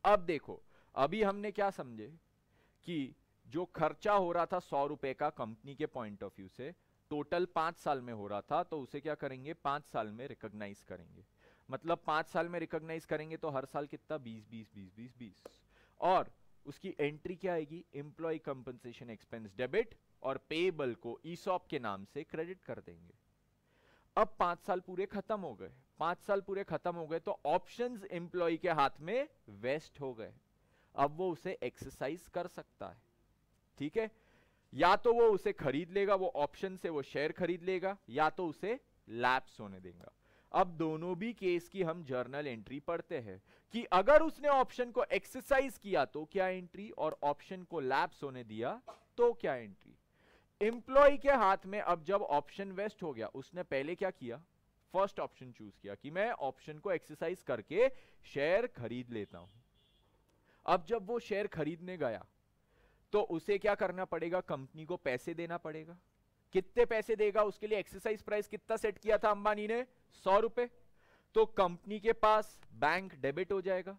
Speaker 1: अब देखो, अभी हमने क्या समझे कि जो खर्चा हो रहा था 100 रुपए का कंपनी के पॉइंट ऑफ व्यू से, टोटल 5 साल में हो रहा था, तो उसे क्या करेंगे? 5 साल में रिकॉग्नाइज करेंगे। मतलब 5 साल में रिकॉग्नाइज करेंगे तो हर साल कितना? 20 20 20 20 20। और उसकी एंट्री क्या आएगी? एम्प्लॉय कंपनसेशन एक्सपेंस डेबिट, और पेएबल को ईसॉप के नाम से क्रेडिट कर देंगे। अब 5 साल पूरे खत्म हो गए। 5 साल पूरे खत्म हो गए तो ऑप्शंस एम्प्लॉय के हाथ में वेस्ट हो गए। अब वो उसे एक्सरसाइज कर सकता है। ठीक है, या तो वो उसे खरीद लेगा, वो ऑप्शन से वो शेयर खरीद लेगा, या तो उसे लैप्स होने देगा। अब दोनों भी केस की हम जर्नल एंट्री पढ़ते हैं कि अगर उसने ऑप्शन को एक्सरसाइज किया तो क्या एंट्री, और ऑप्शन को लैप्स होने दिया तो क्या एंट्री। एम्प्लॉय के हाथ में अब जब ऑप्शन वेस्ट हो गया, उसने पहले क्या किया? फर्स्ट ऑप्शन चूज किया कि मैं ऑप्शन को एक्सरसाइज करके शेयर खरीद लेता हूं। अब जब वो शेयर खरीदने गया तो उसे क्या करना पड़ेगा? कंपनी को पैसे देना पड़ेगा। कितने पैसे देगा? उसके लिए एक्सरसाइज प्राइस कितना सेट किया था अंबानी ने? 100 रुपए। तो कंपनी के पास बैंक डेबिट हो जाएगा,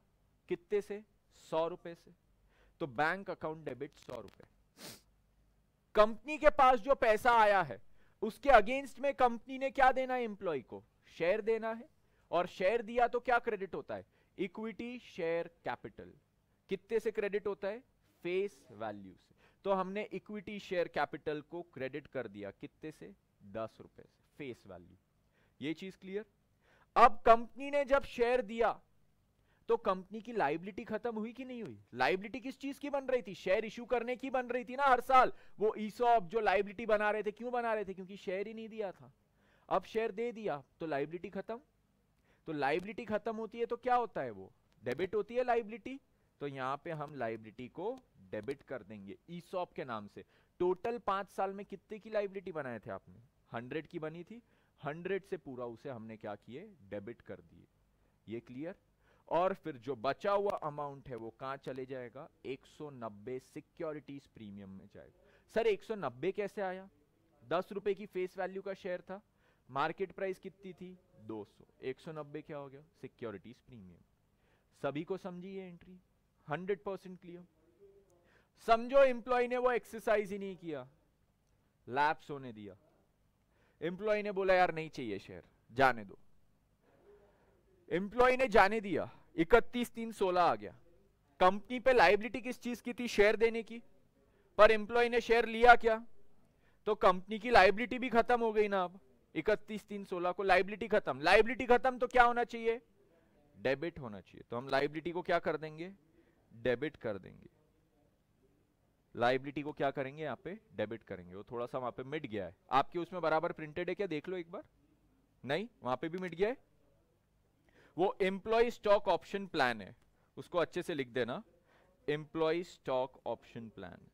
Speaker 1: कितने से? 100 रुपए से। तो बैंक अकाउंट डेबिट 100 रुपए। कंपनी के पास जो पैसा आया है उसके अगेंस्ट में कंपनी ने क्या देना है? एम्प्लॉय को शेयर देना है, और शेयर दिया तो क्या क्रेडिट होता है? Equity share capital. कितने से क्रेडिट होता है? फेस वैल्यू से। तो हमने इक्विटी शेयर कैपिटल को क्रेडिट कर दिया, कितने से? 10 रुपए से, फेस वैल्यू। ये चीज क्लियर? अब कंपनी ने जब शेयर दिया तो कंपनी की लाइबिलिटी खत्म हुई कि नहीं हुई? लाइबिलिटी किस चीज की बन रही थी? शेयर इश्यू करने की बन रही थी ना हर साल। वो ईसॉप जो लाइबिलिटी बना रहे थे, क्यों बना रहे थे? क्योंकि शेयर ही नहीं दिया था। अब शेयर दे दिया तो लाइबिलिटी खत्म। तो लाइबिलिटी खत्म होती है तो क्या होता है, वो डेबिट होती है लाइबिलिटी। तो यहाँ पे हम लाइबिलिटी को डेबिट कर देंगे ईसॉप के नाम से। टोटल 5 साल में कितने की लाइबिलिटी बनाए थे आपने, 100 की बनी थी, 100 से पूरा उसे हमने क्या किए, डेबिट कर दिए। ये क्लियर। और फिर जो बचा हुआ अमाउंट है वो कहां चले जाएगा, 190 सिक्योरिटीज प्रीमियम में जाएगा। सर 190 कैसे आया, 10 रुपए की फेस वैल्यू का शेयर था, मार्केट प्राइस कितनी थी 200, 190 क्या हो गया, सिक्योरिटीज प्रीमियम। सभी को समझी ये एंट्री, 100% क्लियर। समझो एम्प्लॉय ने वो एक्सरसाइज ही नहीं किया, लैप्स होने दिया, एम्प्लॉय ने बोला यार नहीं चाहिए शेयर, जाने दो, एम्प्लॉय ने जाने दिया, 31/3/16 आ गया। कंपनी पे लायबिलिटी किस चीज की थी, शेयर देने की, पर एम्प्लॉय ने शेयर लिया क्या, तो कंपनी की लायबिलिटी भी खत्म हो गई ना। अब 31/3/16 को लायबिलिटी खत्म, लायबिलिटी खत्म तो क्या होना चाहिए, डेबिट होना चाहिए। तो हम लायबिलिटी को क्या कर देंगे, डेबिट कर देंगे। लायबिलिटी को क्या करेंगे, यहाँ पे डेबिट करेंगे। वो थोड़ा सा वहां पे मिट गया है, आपके उसमें बराबर प्रिंटेड है क्या, देख लो एक बार, नहीं वहां पे भी मिट गया है। वो एम्प्लॉय स्टॉक ऑप्शन प्लान है, उसको अच्छे से लिख देना, एम्प्लॉय स्टॉक ऑप्शन प्लान।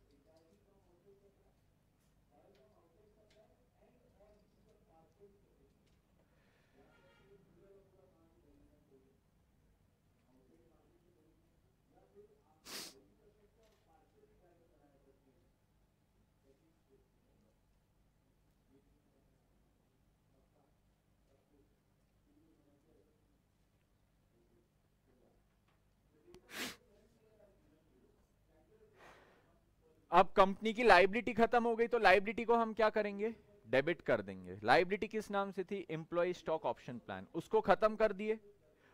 Speaker 1: अब कंपनी की लायबिलिटी खत्म हो गई तो लायबिलिटी को हम क्या करेंगे, डेबिट कर देंगे। लायबिलिटी किस नाम से थी, एम्प्लॉय स्टॉक ऑप्शन प्लान, उसको खत्म कर दिए।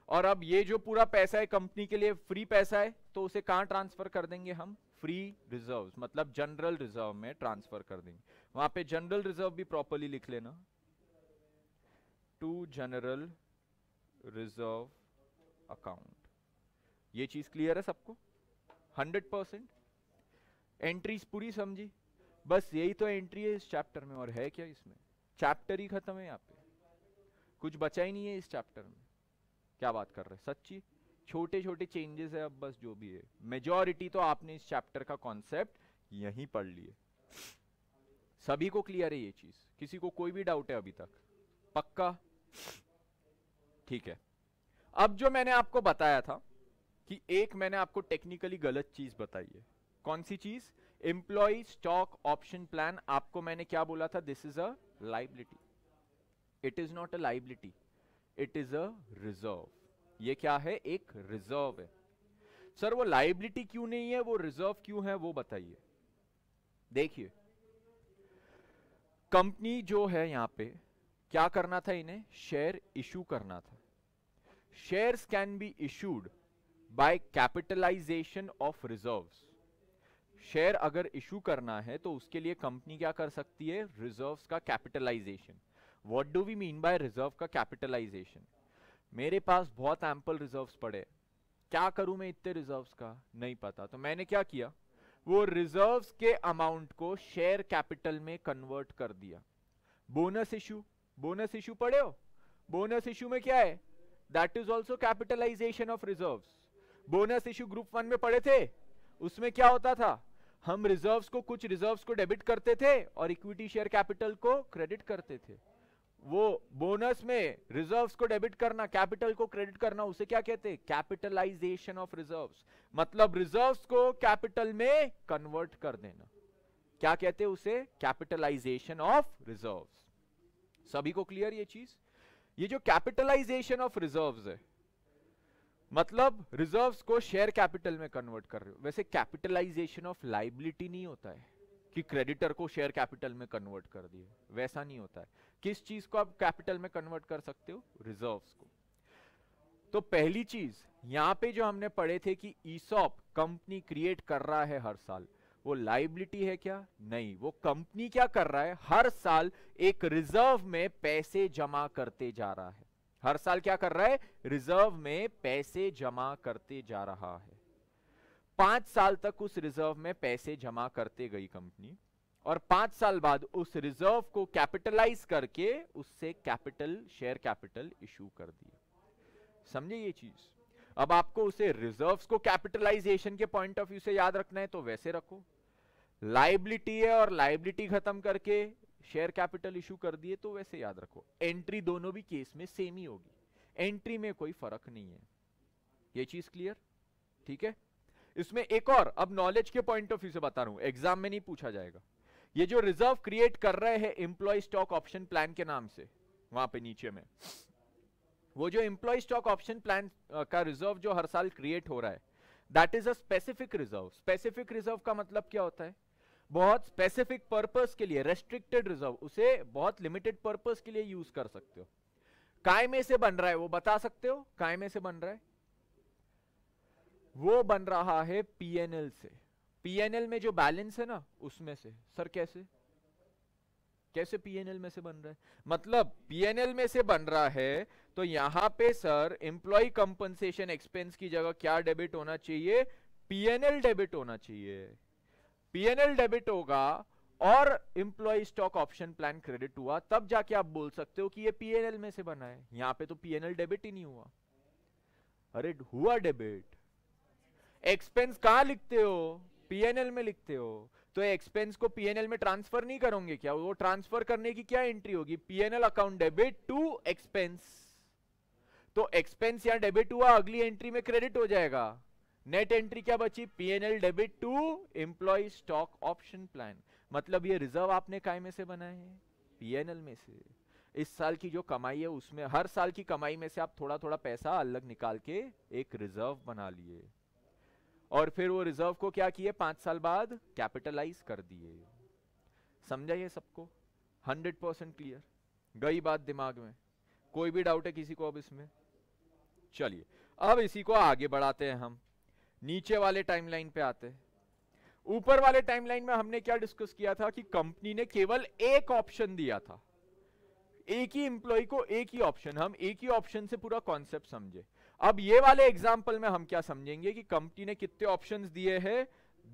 Speaker 1: और अब ये जो पूरा पैसा है कंपनी के लिए फ्री पैसा है, तो उसे कहां ट्रांसफर कर देंगे हम, फ्री रिजर्व्स, मतलब जनरल रिजर्व में ट्रांसफर कर देंगे। वहां पे जनरल रिजर्व भी प्रॉपर्ली लिख लेना, टू जनरल रिजर्व अकाउंट। ये चीज क्लियर है सबको, 100%। एंट्रीज पूरी समझी, बस यही तो एंट्री है इस चैप्टर में, और है क्या इसमें, चैप्टर ही खत्म है, यहाँ पे कुछ बचा ही नहीं है इस चैप्टर में। क्या बात कर रहे हैं, सच्ची छोटे छोटे चेंजेस है अब, बस जो भी है मेजॉरिटी तो आपने इस चैप्टर का कॉन्सेप्ट यहीं पढ़ लिए। सभी को क्लियर है ये चीज, किसी को कोई भी डाउट है अभी तक, पक्का, ठीक है। अब जो मैंने आपको बताया था कि एक मैंने आपको टेक्निकली गलत चीज बताई है, कौन सी चीज, एम्प्लॉय स्टॉक ऑप्शन प्लान। आपको मैंने क्या बोला था, this is a liability, it is not a liability, it is a reserve. ये क्या है, एक रिजर्व है। सर वो लायबिलिटी क्यों नहीं है, वो रिजर्व क्यों है, वो बताइए। देखिए कंपनी जो है यहां पे क्या करना था, इन्हें शेयर इशू करना था। Shares can be issued by capitalization of reserves. Share अगर इशू करना है तो उसके लिए कंपनी क्या कर सकती है, रिजर्व्स का capitalization. What do we mean by reserve का कैपिटलाइजेशन, मेरे पास बहुत एम्पल रिजर्व्स पड़े, क्या करूं मैं इतने रिजर्व्स का, नहीं पता, तो मैंने क्या किया, वो रिजर्व्स के अमाउंट को शेयर कैपिटल में कन्वर्ट कर दिया। बोनस इशू, बोनस इशू पढ़े हो, बोनस इशू में क्या है, that is also capitalization of reserves. Bonus issue group 1 में पढ़े थे, उसमें क्या होता था, हम रिजर्व्स को, कुछ रिजर्व्स को डेबिट करते थे और इक्विटी शेयर कैपिटल को क्रेडिट करते थे। वो बोनस में रिजर्व्स को डेबिट करना, कैपिटल को क्रेडिट करना, उसे क्या कहते हैं, कैपिटलाइजेशन ऑफ रिजर्व्स। मतलब रिजर्व्स को कैपिटल में कन्वर्ट कर देना, क्या कहते हैं उसे, कैपिटलाइजेशन ऑफ रिजर्व्स। सभी को क्लियर ये चीज। ये जो कैपिटलाइजेशन ऑफ रिजर्व्स है, मतलब रिजर्व्स को शेयर कैपिटल में कन्वर्ट कर रहे हो। वैसे कैपिटलाइजेशन ऑफ लायबिलिटी नहीं होता है कि क्रेडिटर को शेयर कैपिटल में कन्वर्ट कर दिए, वैसा नहीं होता है। किस चीज को आप कैपिटल में कन्वर्ट कर सकते हो, रिजर्व्स को। तो पहली चीज यहां पे जो हमने पढ़े थे कि ईसॉप कंपनी क्रिएट कर रहा है हर साल, वो लायबिलिटी है क्या, नहीं, वो कंपनी क्या कर रहा है, हर साल एक रिजर्व में पैसे जमा करते जा रहा है। हर साल क्या कर रहा है, रिजर्व में पैसे जमा करते जा रहा है। 5 साल तक उस रिजर्व में पैसे जमा करते गई कंपनी, और 5 साल बाद उस रिजर्व को कैपिटलाइज करके उससे कैपिटल, शेयर कैपिटल इशू कर दिया। समझे ये चीज? अब आपको उसे रिजर्व्स को कैपिटलाइजेशन के पॉइंट ऑफ व्यू से याद रखना है तो वैसे रखो, लाइबिलिटी है और लाइबिलिटी खत्म करके शेयर कैपिटल इशू कर दिए तो वैसे याद रखो। एंट्री दोनों भी केस में सेम ही होगी, एंट्री में कोई फर्क नहीं है। ये चीज क्लियर? ठीक है। इसमें एक और अब नॉलेज के पॉइंट ऑफ व्यू से बता रहा हूं, एग्जाम में नहीं पूछा जाएगा। ये जो रिजर्व क्रिएट कर रहे हैं एम्प्लॉय स्टॉक ऑप्शन प्लान के नाम से, वहां पे नीचे में वो जो एम्प्लॉय स्टॉक ऑप्शन प्लान का रिजर्व जो हर साल क्रिएट हो रहा है, that is a specific reserve. Specific reserve का मतलब क्या होता है? बहुत स्पेसिफिक पर्पस के लिए, रेस्ट्रिक्टेड रिजर्व, उसे बहुत लिमिटेड पर्पस के लिए यूज कर सकते हो। काय में से बन रहा है वो बता सकते हो? काय में से बन रहा है? वो बन रहा है पीएनएल से। पीएनएल में जो बैलेंस है ना उसमें से। सर कैसे? कैसे पीएनएल में से बन रहा है? मतलब पीएनएल में से बन रहा है तो यहां पे सर एम्प्लॉय कंपनसेशन एक्सपेंस की जगह क्या डेबिट होना चाहिए? पीएनएल डेबिट होना चाहिए। पीएनएल डेबिट होगा और employ stock option plan credit हुआ, तब जाके आप बोल सकते हो कि ये पीएनएल में से बना है। यहां पे तो पीएनएल डेबिट ही नहीं हुआ। अरे हुआ डेबिट। एक्सपेंस कहां लिखते हो? पीएनएल में लिखते हो। तो एक्सपेंस को पीएनएल में ट्रांसफर नहीं करोगे क्या? वो ट्रांसफर करने की क्या एंट्री होगी? PNL account debit to expense. तो एक्सपेंस यहां डेबिट हुआ, अगली एंट्री में क्रेडिट हो जाएगा। नेट एंट्री क्या बची? PNL debit to employ stock option plan. मतलब ये रिजर्व आपने काय में से बनाए हैं? पीएनएल में से। इस साल की जो कमाई है उसमें, हर साल की कमाई में से आप थोड़ा थोड़ा पैसा अलग निकाल के एक रिजर्व बना लिए और फिर वो रिजर्व को क्या किए? 5 साल बाद कैपिटलाइज कर दिए। समझा ये सबको? 100% क्लियर? गई बात दिमाग में? कोई भी डाउट है किसी को अब इसमें? चलिए अब इसी को आगे बढ़ाते हैं, हम नीचे वाले टाइमलाइन पे आते हैं। ऊपर वाले टाइमलाइन में हमने क्या डिस्कस किया था कि कंपनी ने केवल एक ऑप्शन दिया था, एक ही एम्प्लॉय को एक ही ऑप्शन। हम एक ही ऑप्शन से पूरा कॉन्सेप्ट समझे। अब ये वाले एग्जाम्पल में हम क्या समझेंगे कि कंपनी ने कितने ऑप्शंस दिए हैं?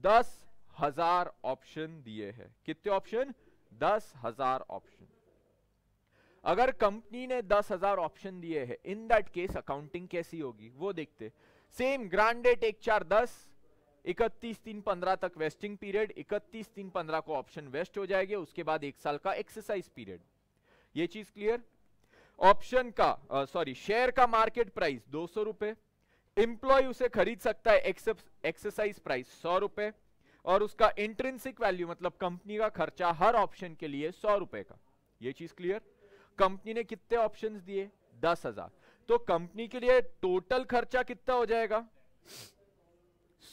Speaker 1: 10,000 ऑप्शन दिए हैं। कितने ऑप्शन? 10,000 ऑप्शन। अगर कंपनी ने 10,000 ऑप्शन दिए हैं, इन दैट केस अकाउंटिंग कैसी होगी वो देखते। सेम ग्रांड डेट 1/4/10, 31/3/15 तक वेस्टिंग पीरियड, 31/3/15 को ऑप्शन वेस्ट हो जाएंगे, उसके बाद 1 साल का एक्सरसाइज पीरियड। ये चीज क्लियर? ऑप्शन का शेयर का मार्केट प्राइस 200 रुपए, एम्प्लॉय उसे खरीद सकता है एक्सरसाइज प्राइस 100 रुपए, और उसका इंट्रिंसिक वैल्यू मतलब कंपनी का खर्चा हर ऑप्शन के लिए 100 रुपए का। ये चीज क्लियर? कंपनी ने कितने ऑप्शंस दिए? 10,000। तो कंपनी के लिए टोटल खर्चा कितना हो जाएगा?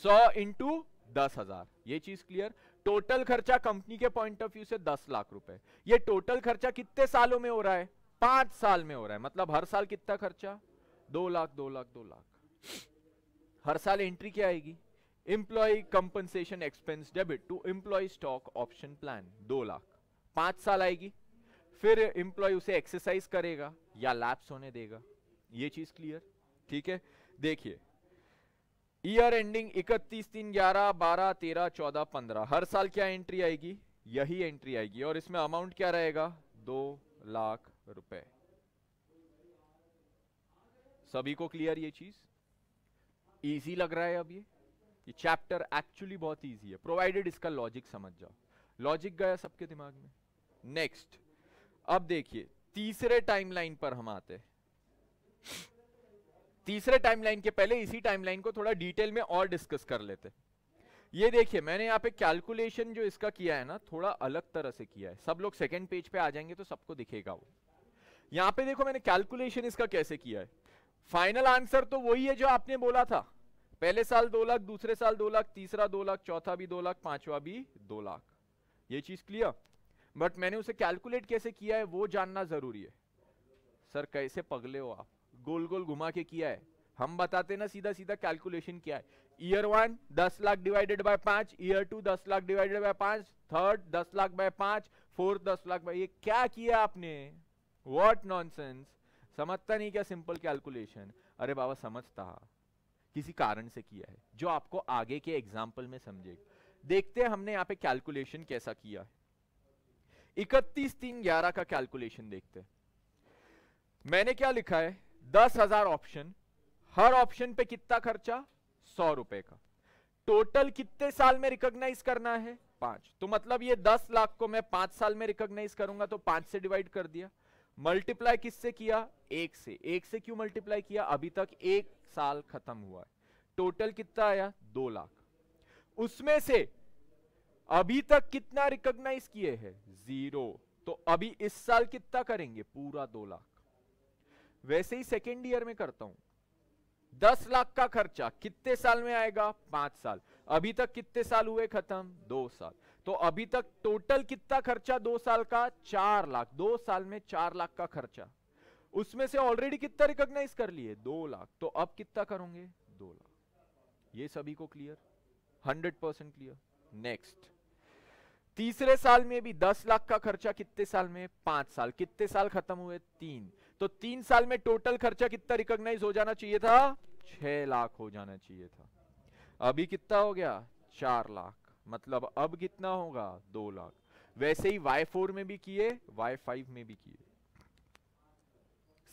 Speaker 1: 100 इंटू 10,000। ये चीज क्लियर? टोटल खर्चा कंपनी के पॉइंट ऑफ व्यू से 10 लाख रुपए। ये टोटल खर्चा कितने सालों में हो रहा है? 5 साल में हो रहा है। मतलब हर साल कितना खर्चा? 2 लाख 2 लाख 2 लाख। हर साल एंट्री क्या आएगी? Employ compensation expense debit to employ stock option plan 2 lakh. 5 साल आएगी। फिर एम्प्लॉय उसे एक्सरसाइज करेगा या लैप्स होने देगा। ये चीज क्लियर? ठीक है। देखिए ईयर एंडिंग 31/3/11/12/13/15 हर साल क्या एंट्री आएगी? यही एंट्री आएगी और इसमें अमाउंट क्या रहेगा? 2 लाख रुपए। सभी को क्लियर? ये चीज इजी लग रहा है? अब ये चैप्टर एक्चुअली बहुत इजी है, प्रोवाइडेड इसका लॉजिक समझ जाओ। लॉजिक गया सबके दिमाग में? नेक्स्ट अब देखिए तीसरे टाइमलाइन पर हम आते हैं। तीसरे टाइमलाइन के पहले इसी टाइमलाइन को थोड़ा डिटेल में और डिस्कस कर लेते। ये देखिए मैंने यहाँ पे कैलकुलेशन जो इसका किया है ना थोड़ा अलग तरह से किया है। सब लोग सेकंड पेज पे आ जाएंगे तो सबको दिखेगा वो। यहाँ पे देखो मैंने कैलकुलेशन इसका कैसे किया है। फाइनल आंसर तो वही है जो आपने बोला था, पहले साल 2 लाख, दूसरे साल 2 लाख, तीसरा 2 लाख, चौथा भी 2 लाख, पांचवा भी 2 लाख। ये चीज क्लियर? बट मैंने उसे कैलकुलेट कैसे किया है वो जानना जरूरी है। सर कैसे पगले हो आप, गोल गोल घुमा के किया है। हम बताते ना सीधा सीधा कैलकुलेशन क्या है। Year 1 10 lakh divided by 5, year 2 10 lakh divided by 5, third 10 lakh by 5, fourth 10 lakh by. ये क्या किया आपने? What nonsense. समझता नहीं क्या सिंपल कैलकुलेशन? अरे बाबा समझता, किसी कारण से किया है जो आपको आगे के एग्जाम्पल में समझेगा। देखते हैं हमने यहाँ पे कैलकुलेशन कैसा किया है। 31/3/11 का कैलकुलेशन देखते हैं। मैंने क्या लिखा है? 10,000 ऑप्शन, हर ऑप्शन पे कितना खर्चा, 100 रुपए का। टोटल कितने साल में रिकॉग्नाइज करना है, 5। तो मतलब ये 10 लाख को मैं 5 साल में रिकॉग्नाइज करूंगा, तो 5 से डिवाइड कर दिया। मल्टीप्लाई किससे किया, 1 से। 1 से क्यों मल्टीप्लाई किया, अभी तक 1 साल खत्म हुआ है। टोटल कितना आया, 2 लाख। उसमें से अभी तक कितना रिकॉग्नाइज किए हैं, 0। तो अभी इस साल कितना करेंगे, पूरा 2 लाख। वैसे ही सेकेंड ईयर में करता हूं, 10 लाख का खर्चा कितने साल में आएगा, 5 साल। अभी तक कितने साल हुए खत्म, 2 साल। तो अभी तक टोटल कितना खर्चा 2 साल का, 4 लाख। 2 साल में 4 लाख का खर्चा, उसमें से ऑलरेडी कितना रिकॉग्नाइज कर लिए, 2 लाख। तो अब कितना करोगे, 2 लाख। ये सभी को क्लियर, 100% क्लियर। नेक्स्ट, तीसरे साल में भी 10 लाख का खर्चा कितने साल में, 5 साल। कितने साल खत्म हुए, 3। तो 3 साल में टोटल खर्चा कितना रिकॉग्नाइज हो जाना चाहिए था, 6 लाख हो जाना चाहिए था। अभी कितना हो गया, 4 लाख। मतलब अब कितना होगा, 2 लाख। वैसे ही Y4 में भी किए, Y5 में भी किए।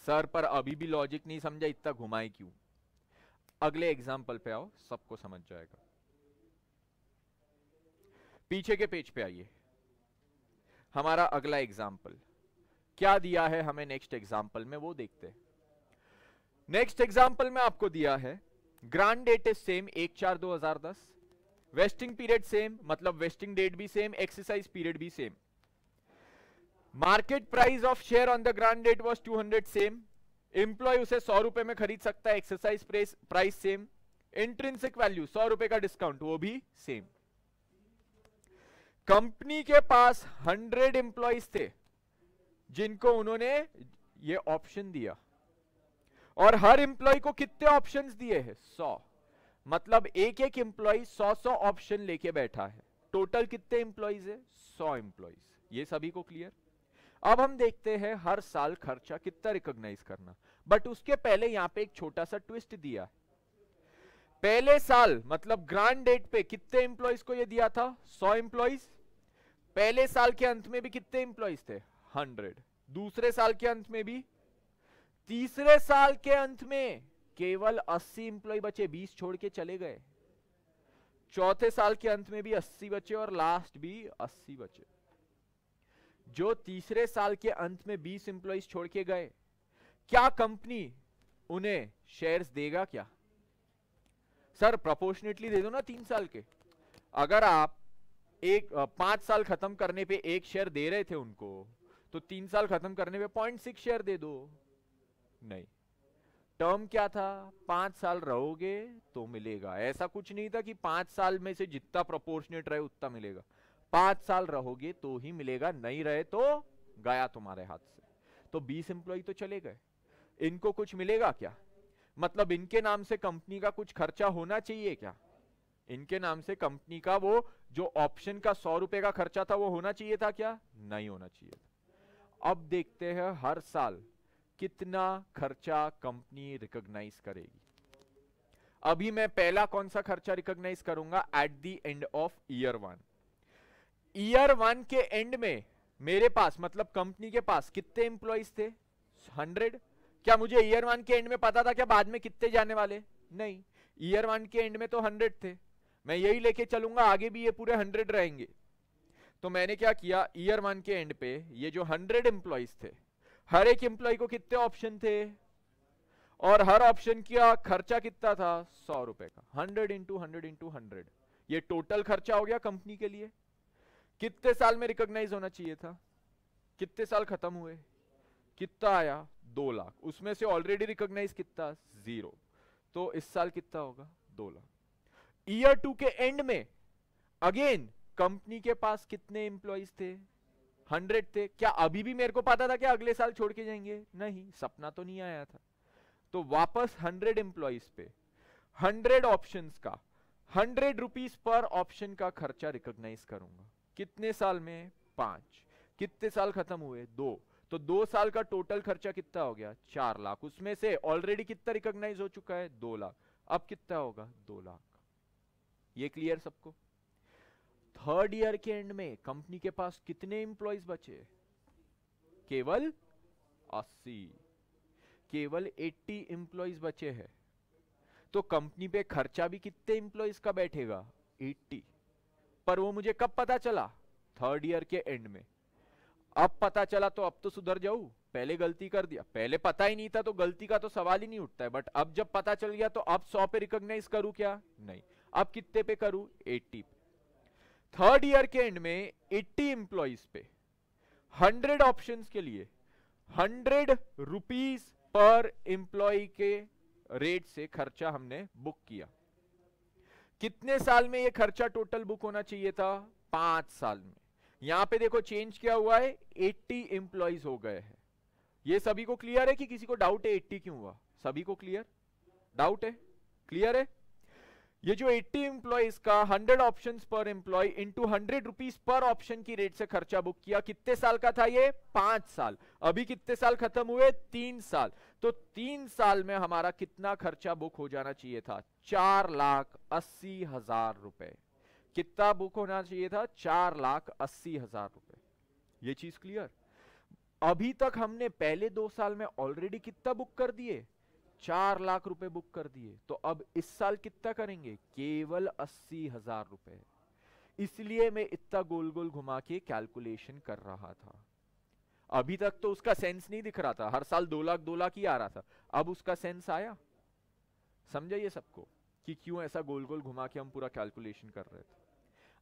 Speaker 1: सर पर अभी भी लॉजिक नहीं समझा, इतना घुमाए क्यों। अगले एग्जाम्पल पे आओ, सबको समझ जाएगा। पीछे के पेज पे आइए, हमारा अगला एग्जाम्पल क्या दिया है हमें नेक्स्ट एग्जाम्पल में, वो देखते हैं। नेक्स्ट एग्जाम्पल में आपको दिया है grand date is same 1/4/2010, vesting period same, मतलब वेस्टिंग डेट भी सेम, एक्सरसाइज पीरियड भी same. Market price of share on the grand date was 200 same, employ उसे 100 रुपए में खरीद सकता है, exercise price same, intrinsic value 100 रुपए का डिस्काउंट वो भी सेम। कंपनी के पास 100 एम्प्लॉइज थे जिनको उन्होंने ये ऑप्शन दिया, और हर एम्प्लॉय को कितने ऑप्शंस दिए हैं, 100। मतलब एक एक एम्प्लॉय 100 ऑप्शन लेके बैठा है। टोटल कितने एम्प्लॉइज है, 100 एम्प्लॉइज। ये सभी को क्लियर। अब हम देखते हैं हर साल खर्चा कितना रिकॉग्नाइज करना, बट उसके पहले यहां पे एक छोटा सा ट्विस्ट दिया है। पहले साल मतलब ग्रांड डेट पे कितने एम्प्लॉइज को ये दिया था, 100 एम्प्लॉइज। पहले साल के अंत में भी कितने एम्प्लॉइज थे, 100। दूसरे साल के अंत में भी, तीसरे साल के अंत में केवल 80 एम्प्लॉय बचे, 20 छोड़ के चले गए। चौथे साल के अंत में भी 80 बचे और लास्ट भी 80 बचे। जो तीसरे साल के अंत में 20 एम्प्लॉइज छोड़ के गए, क्या कंपनी उन्हें शेयर्स देगा क्या? सर प्रोपोर्शनेटली दे दो ना 3 साल के। अगर आप 5 साल खत्म करने पे 1 शेयर दे रहे थे उनको, तो 3 साल खत्म करने पे 0.6 शेयर दे दो। नहीं, टर्म क्या था, 5 साल रहोगे तो मिलेगा। ऐसा कुछ नहीं था कि 5 साल में से जितना प्रोपोर्शनेट रहे उतना मिलेगा। 5 साल रहोगे तो ही मिलेगा, नहीं रहे तो गया तुम्हारे हाथ से। तो 20 एम्प्लॉय तो चले गए, इनको कुछ मिलेगा क्या? मतलब इनके नाम से कंपनी का कुछ खर्चा होना चाहिए क्या? इनके नाम से कंपनी का वो जो ऑप्शन का 100 रुपए का खर्चा था वो होना चाहिए था क्या? नहीं होना चाहिए था। अब देखते हैं हर साल कितना खर्चा कंपनी रिकॉग्नाइज करेगी। अभी मैं पहला कौन सा खर्चा रिकॉग्नाइज करूंगा, eight the end of year 1। Year 1 के एंड में मेरे पास मतलब कंपनी के पास कितने एम्प्लॉइज थे, 100। क्या मुझे ईयर 1 के एंड में पता था क्या बाद में कितने जाने वाले? नहीं, ईयर 1 के एंड में तो 100 थे। मैं यही लेके चलूंगा, आगे भी ये पूरे 100 रहेंगे। तो मैंने क्या किया, ईयर 1 के एंड पे ये जो 100 एम्प्लॉइज थे, हर एक एम्प्लॉय को कितने ऑप्शन थे और हर ऑप्शन का खर्चा कितना था, 100 रुपए का। 100 इंटू 100 इंटू 100, ये टोटल खर्चा हो गया कंपनी के लिए। कितने साल में रिकॉग्नाइज होना चाहिए था, कितने साल खत्म हुए, कितना आया, 2 लाख। उसमें से ऑलरेडी रिकॉग्नाइज कितना, 0। तो इस साल कितना होगा, 2 लाख। ईयर 2 के एंड में अगेन कंपनी के पास कितने एम्प्लॉइज थे, 100 थे। क्या अभी भी मेरे को पता था कि अगले साल छोड़ के जाएंगे? नहीं, सपना तो नहीं आया था। तो वापस 100 एम्प्लॉइज पे 100 ऑप्शंस का 100 रुपीज पर ऑप्शन का खर्चा रिकॉग्नाइज करूंगा। कितने साल में, 5। कितने साल खत्म हुए, 2। तो 2 साल का टोटल खर्चा कितना हो गया, 4 लाख। उसमें से ऑलरेडी कितना रिकॉग्नाइज हो चुका है, 2 लाख। अब कितना होगा, 2 लाख। ये क्लियर सबको? थर्ड ईयर के एंड में कंपनी के पास कितने एम्प्लॉइज बचे, केवल 80। केवल 80 एम्प्लॉइज बचे हैं। तो कंपनी पे खर्चा भी कितने एम्प्लॉइज का बैठेगा, 80। पर वो मुझे कब पता चला, थर्ड ईयर के एंड में। अब पता चला तो अब तो सुधर जाऊं, पहले गलती कर दिया, पहले पता ही नहीं था तो गलती का तो सवाल ही नहीं उठता है। बट अब जब पता चल गया तो अब 100 पे रिकॉग्नाइज करूं क्या, नहीं, अब कितने पे करूं, 80 पे। थर्ड ईयर के एंड में 80 एम्प्लॉइज पे 100 ऑप्शंस के लिए 100 रुपीज पर एम्प्लॉय के रेट से खर्चा हमने बुक किया। कितने साल में ये खर्चा टोटल बुक होना चाहिए था, 5 साल में। यहां पे देखो चेंज क्या हुआ है, 80 एम्प्लॉइज हो गए हैं। ये सभी को क्लियर है कि किसी को डाउट है 80 क्यों हुआ, सभी को क्लियर, डाउट है, क्लियर है। ये जो 80 एम्प्लॉइज का 100 ऑप्शंस पर एम्प्लॉय इंटू 100 रुपीज पर ऑप्शन की रेट से खर्चा बुक किया, कितने साल का था ये, 5 साल। अभी कितने साल खत्म हुए, 3 साल। तो 3 साल में हमारा कितना खर्चा बुक हो जाना चाहिए था, 4,80,000 रुपए। कितना बुक होना चाहिए था, 4,80,000 रुपए। ये चीज क्लियर। अभी तक हमने पहले 2 साल में ऑलरेडी कितना बुक कर दिए, 4 लाख रुपए बुक कर दिए। तो अब इस साल कितना करेंगे, केवल 80,000 रुपए। इसलिए मैं इतना गोल गोल घुमा के कैलकुलेशन कर रहा था। अभी तक तो उसका सेंस नहीं दिख रहा था, हर साल 2 लाख 2 लाख ही आ रहा था। अब उसका सेंस आया, समझा ये सबको कि क्यों ऐसा गोल गोल घुमा के हम पूरा कैलकुलेशन कर रहे थे।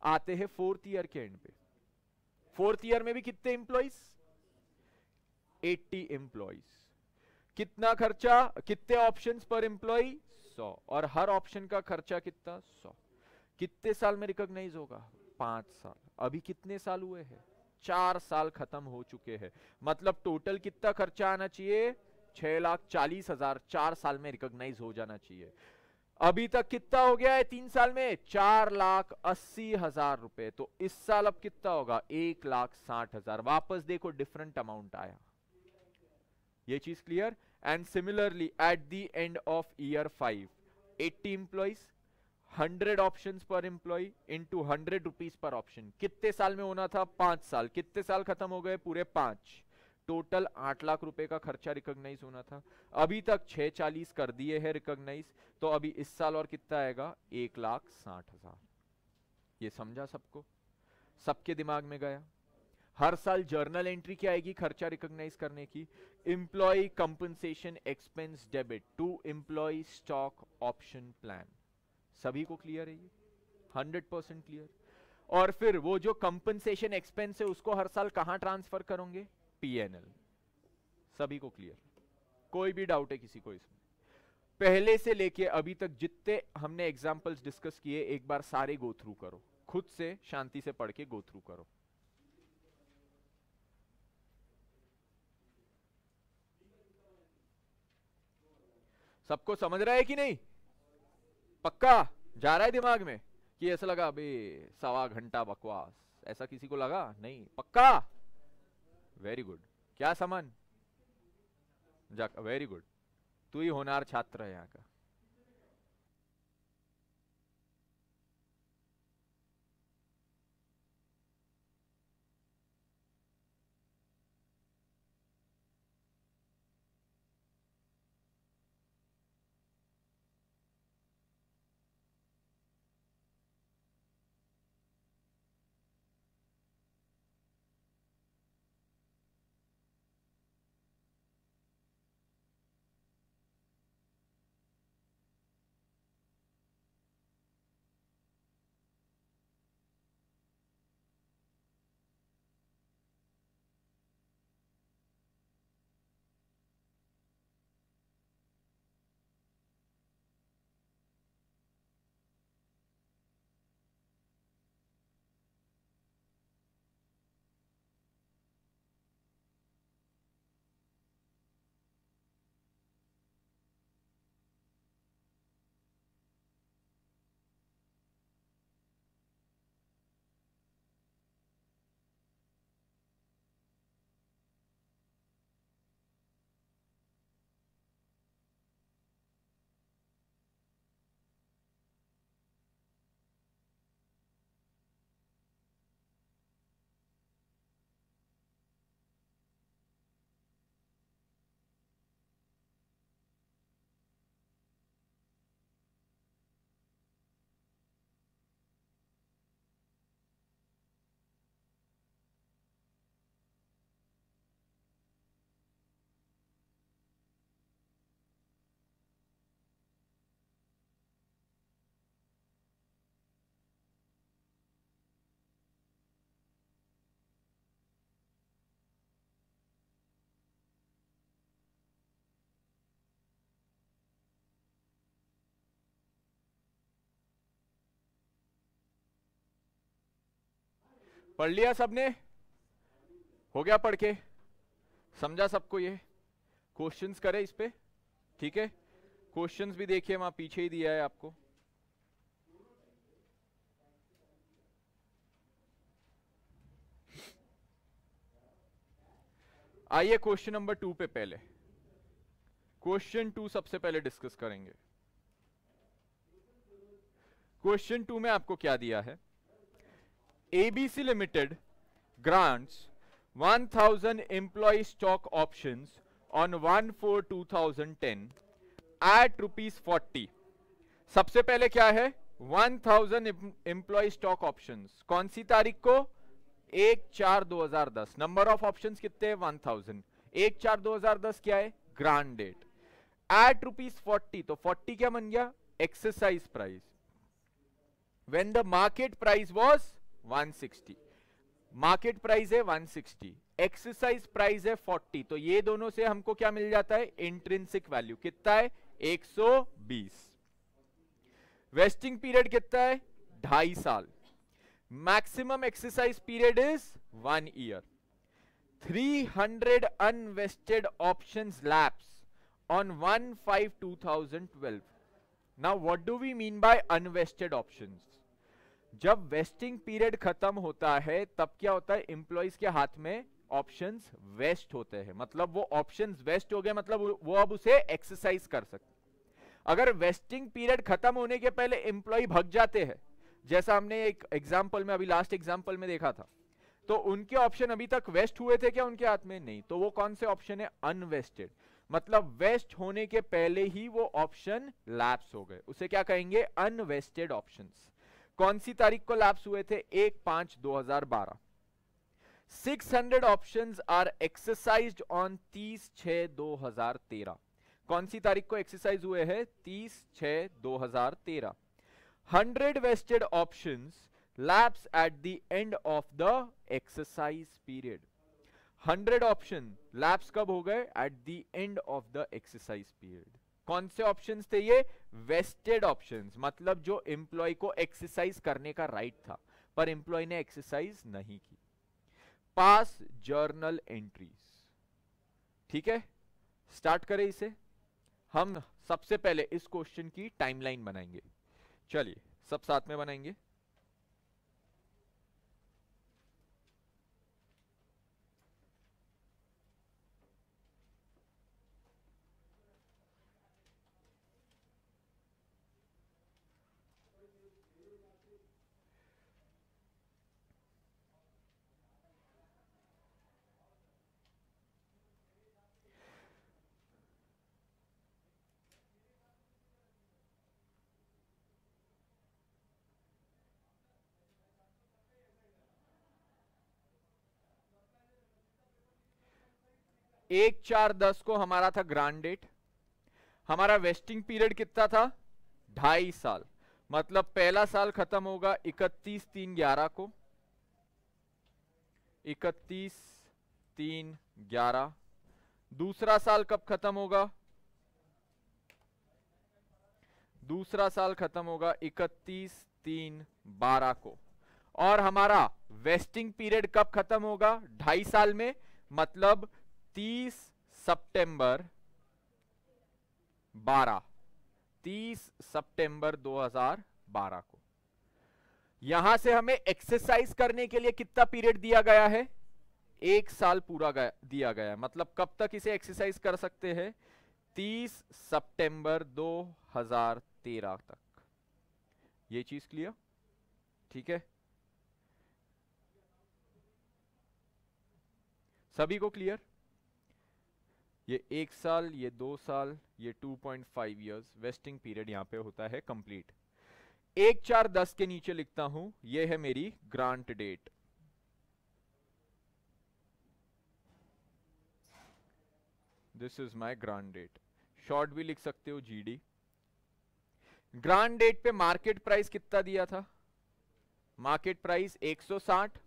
Speaker 1: आते हैं 4th ईयर के एंड पे। 4th ईयर में भी कितने एम्प्लॉइज, 80 एम्प्लॉइज। कितना खर्चा, कितने ऑप्शंस पर एम्प्लॉय, 100। और हर ऑप्शन का खर्चा कितना, 100। कितने साल में रिकॉग्नाइज होगा, 5 साल। अभी कितने साल हुए हैं, 4 साल खत्म हो चुके हैं। मतलब टोटल कितना खर्चा आना चाहिए, 6,40,000 4 साल में रिकॉग्नाइज हो जाना चाहिए। अभी तक कितना हो गया है 3 साल में, 4,80,000 रुपए। तो इस साल अब कितना होगा, 1,60,000। वापस देखो डिफरेंट अमाउंट आया। ये चीज clear. And similarly at the end of year 5, 80 employees, 100 options पर एम्प्लॉय इनटू 100 रुपीज पर ऑप्शन। कितने साल में होना था, 5 साल। कितने साल खत्म हो गए, पूरे 5। टोटल 8 लाख रुपए का खर्चा रिकॉग्नाइज होना था। अभी तक 6,40 कर दिए हैं रिकॉग्नाइज। तो अभी इस साल और कितना आएगा, 1,60,000। ये समझा सबको, सबके दिमाग में गया। हर साल जर्नल एंट्री क्या आएगी खर्चा रिकॉग्नाइज करने की, employ compensation expense debit to employ stock option plan. सभी को क्लियर है ये, 100% क्लियर। और फिर वो जो कंपनसेशन एक्सपेंस है उसको हर साल कहां ट्रांसफर करोगे, पीएनएल। सभी को क्लियर, कोई भी डाउट है किसी को इसमें। पहले से लेके अभी तक जितने हमने एग्जांपल्स डिस्कस किए एक बार सारे गो थ्रू करो, खुद से शांति से पढ़ के गो थ्रू करो। सबको समझ रहा है कि नहीं, पक्का जा रहा है दिमाग में कि ऐसा लगा अबे 1.25 घंटा बकवास, ऐसा किसी को लगा नहीं, पक्का, वेरी गुड। क्या समन, वेरी गुड, तू ही होनहार छात्र है यहाँ का। पढ़ लिया सबने? हो गया पढ़ के? समझा सबको? ये क्वेश्चंस करें इस पे, ठीक है? क्वेश्चंस भी देखिए वहां पीछे ही दिया है आपको। आइए क्वेश्चन नंबर 2 पे पहले, क्वेश्चन 2 सबसे पहले डिस्कस करेंगे। क्वेश्चन 2 में आपको क्या दिया है? ABC limited grants 1000 employee stock options on 1/4/2010 at ₹40। सबसे पहले क्या है? 1000 एम्प्लॉय स्टॉक ऑप्शंस, कौन सी तारीख को? 1/4/2010। नंबर ऑफ ऑप्शंस कितने हैं? 1000। 1/4/2010 क्या है? Grant date. एट ₹40, तो 40 क्या बन गया? Exercise price. When the market price was 160, market price है 160, एक्सरसाइज प्राइस है 40, तो ये दोनों से हमको क्या मिल जाता है? इंट्रिंसिक वैल्यू कितना है? 120। वेस्टिंग पीरियड कितना है? 2.5 साल। Maximum exercise period is 1 year. 300 unvested options lapse on 1/5/2012। Now what do we mean by unvested options? जब वेस्टिंग पीरियड खत्म होता है तब क्या होता है? एम्प्लॉइज के हाथ में ऑप्शंस वेस्ट होते हैं, मतलब वो ऑप्शंस वेस्ट हो गए, मतलब वो अब उसे एक्सरसाइज कर सकते। अगर वेस्टिंग पीरियड खत्म होने के पहले एम्प्लॉय भाग जाते हैं, जैसा हमने एक एग्जांपल में, अभी लास्ट एग्जांपल में देखा था, तो उनके ऑप्शन अभी तक वेस्ट हुए थे क्या उनके हाथ में? नहीं। तो वो कौन से ऑप्शन है? अनवेस्टेड, मतलब वेस्ट होने के पहले ही वो ऑप्शन लैप्स हो गए, उसे क्या कहेंगे? Unvested options. कौन सी तारीख को लैप्स हुए थे? 1/5/2012। 600 ऑप्शंस आर एक्सरसाइज्ड ऑन 30/6/2013। कौन सी तारीख को एक्सरसाइज हुए हैं? 30/6/2013। 100 vested options lapse at the end of the exercise period. 100 option lapse कब हो गए? At the end of the exercise period. कौन से ऑप्शंस थे ये? वेस्टेड ऑप्शंस, मतलब जो एम्प्लॉय को एक्सरसाइज करने का राइट था पर एम्प्लॉय ने एक्सरसाइज नहीं की। पास जर्नल एंट्रीज, ठीक है? स्टार्ट करें इसे। हम सबसे पहले इस क्वेश्चन की टाइमलाइन बनाएंगे। चलिए सब साथ में बनाएंगे। एक 4/10 को हमारा था ग्रांट डेट। हमारा वेस्टिंग पीरियड कितना था? 2.5 साल, मतलब पहला साल खत्म होगा 31/3/11 को। 31/3/11। दूसरा साल कब खत्म होगा? दूसरा साल खत्म होगा 31/3/12 को। और हमारा वेस्टिंग पीरियड कब खत्म होगा? 2.5 साल में, मतलब 30 सितंबर 12, 30 सितंबर 2012 को। यहां से हमें एक्सरसाइज करने के लिए कितना पीरियड दिया गया है? 1 साल पूरा दिया गया है, मतलब कब तक इसे एक्सरसाइज कर सकते हैं? 30 सितंबर 2013 तक। ये चीज क्लियर? ठीक है, सभी को क्लियर? ये 1 साल, ये 2 साल, ये 2.5 इयर्स वेस्टिंग पीरियड यहां पे होता है कंप्लीट। 1/4/10 के नीचे लिखता हूं, ये है मेरी grant date. This is my grant date, short भी लिख सकते हो जीडी। ग्रांट डेट पे मार्केट प्राइस कितना दिया था? Market price 160,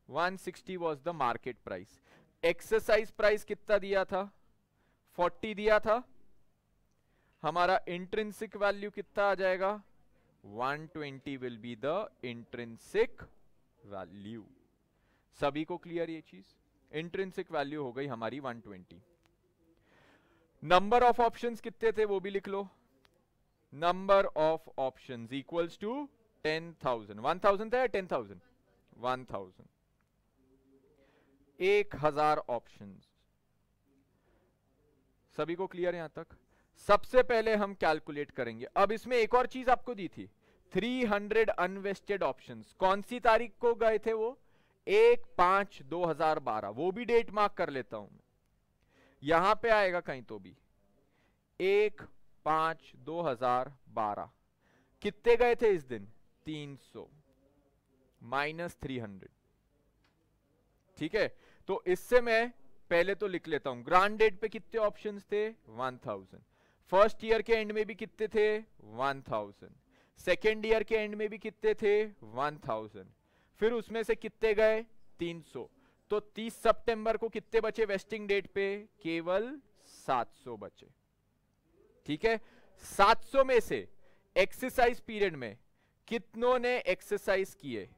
Speaker 1: 160 was the market price. Exercise price कितना दिया था? 40 दिया था। हमारा इंट्रिंसिक वैल्यू कितना आ जाएगा? 120 will be the intrinsic value. सभी को क्लियर ये चीज? इंट्रिंसिक वैल्यू हो गई हमारी 120। नंबर ऑफ ऑप्शंस कितने थे वो भी लिख लो। Number of options equals to 10,000। 1,000 था या 10,000? 1,000। 1,000 ऑप्शंस। सभी को क्लियर है यहां तक? सबसे पहले हम कैलकुलेट करेंगे। अब इसमें एक और चीज आपको दी थी, 300 अनवेस्टेड ऑप्शंस। कौन सी तारीख को गए थे वो? 1/5/2012। वो भी डेट मार्क कर लेता हूं, यहां पे आएगा कहीं तो भी 1/5/2012। कितने गए थे इस दिन? 300 माइनस 300। ठीक है, तो इससे मैं पहले तो लिख लेता हूं, ग्रांड डेट पे कितने ऑप्शंस थे? 1000। फर्स्ट ईयर के एंड में भी कितने थे? 1000। सेकेंड ईयर के एंड में भी कितने थे? 1000। फिर उसमें से कितने गए? 300। तो 30 सितंबर को कितने बचे वेस्टिंग डेट पे? केवल 700 बचे। ठीक है, 700 में से एक्सरसाइज पीरियड में कितनों ने एक्सरसाइज किए?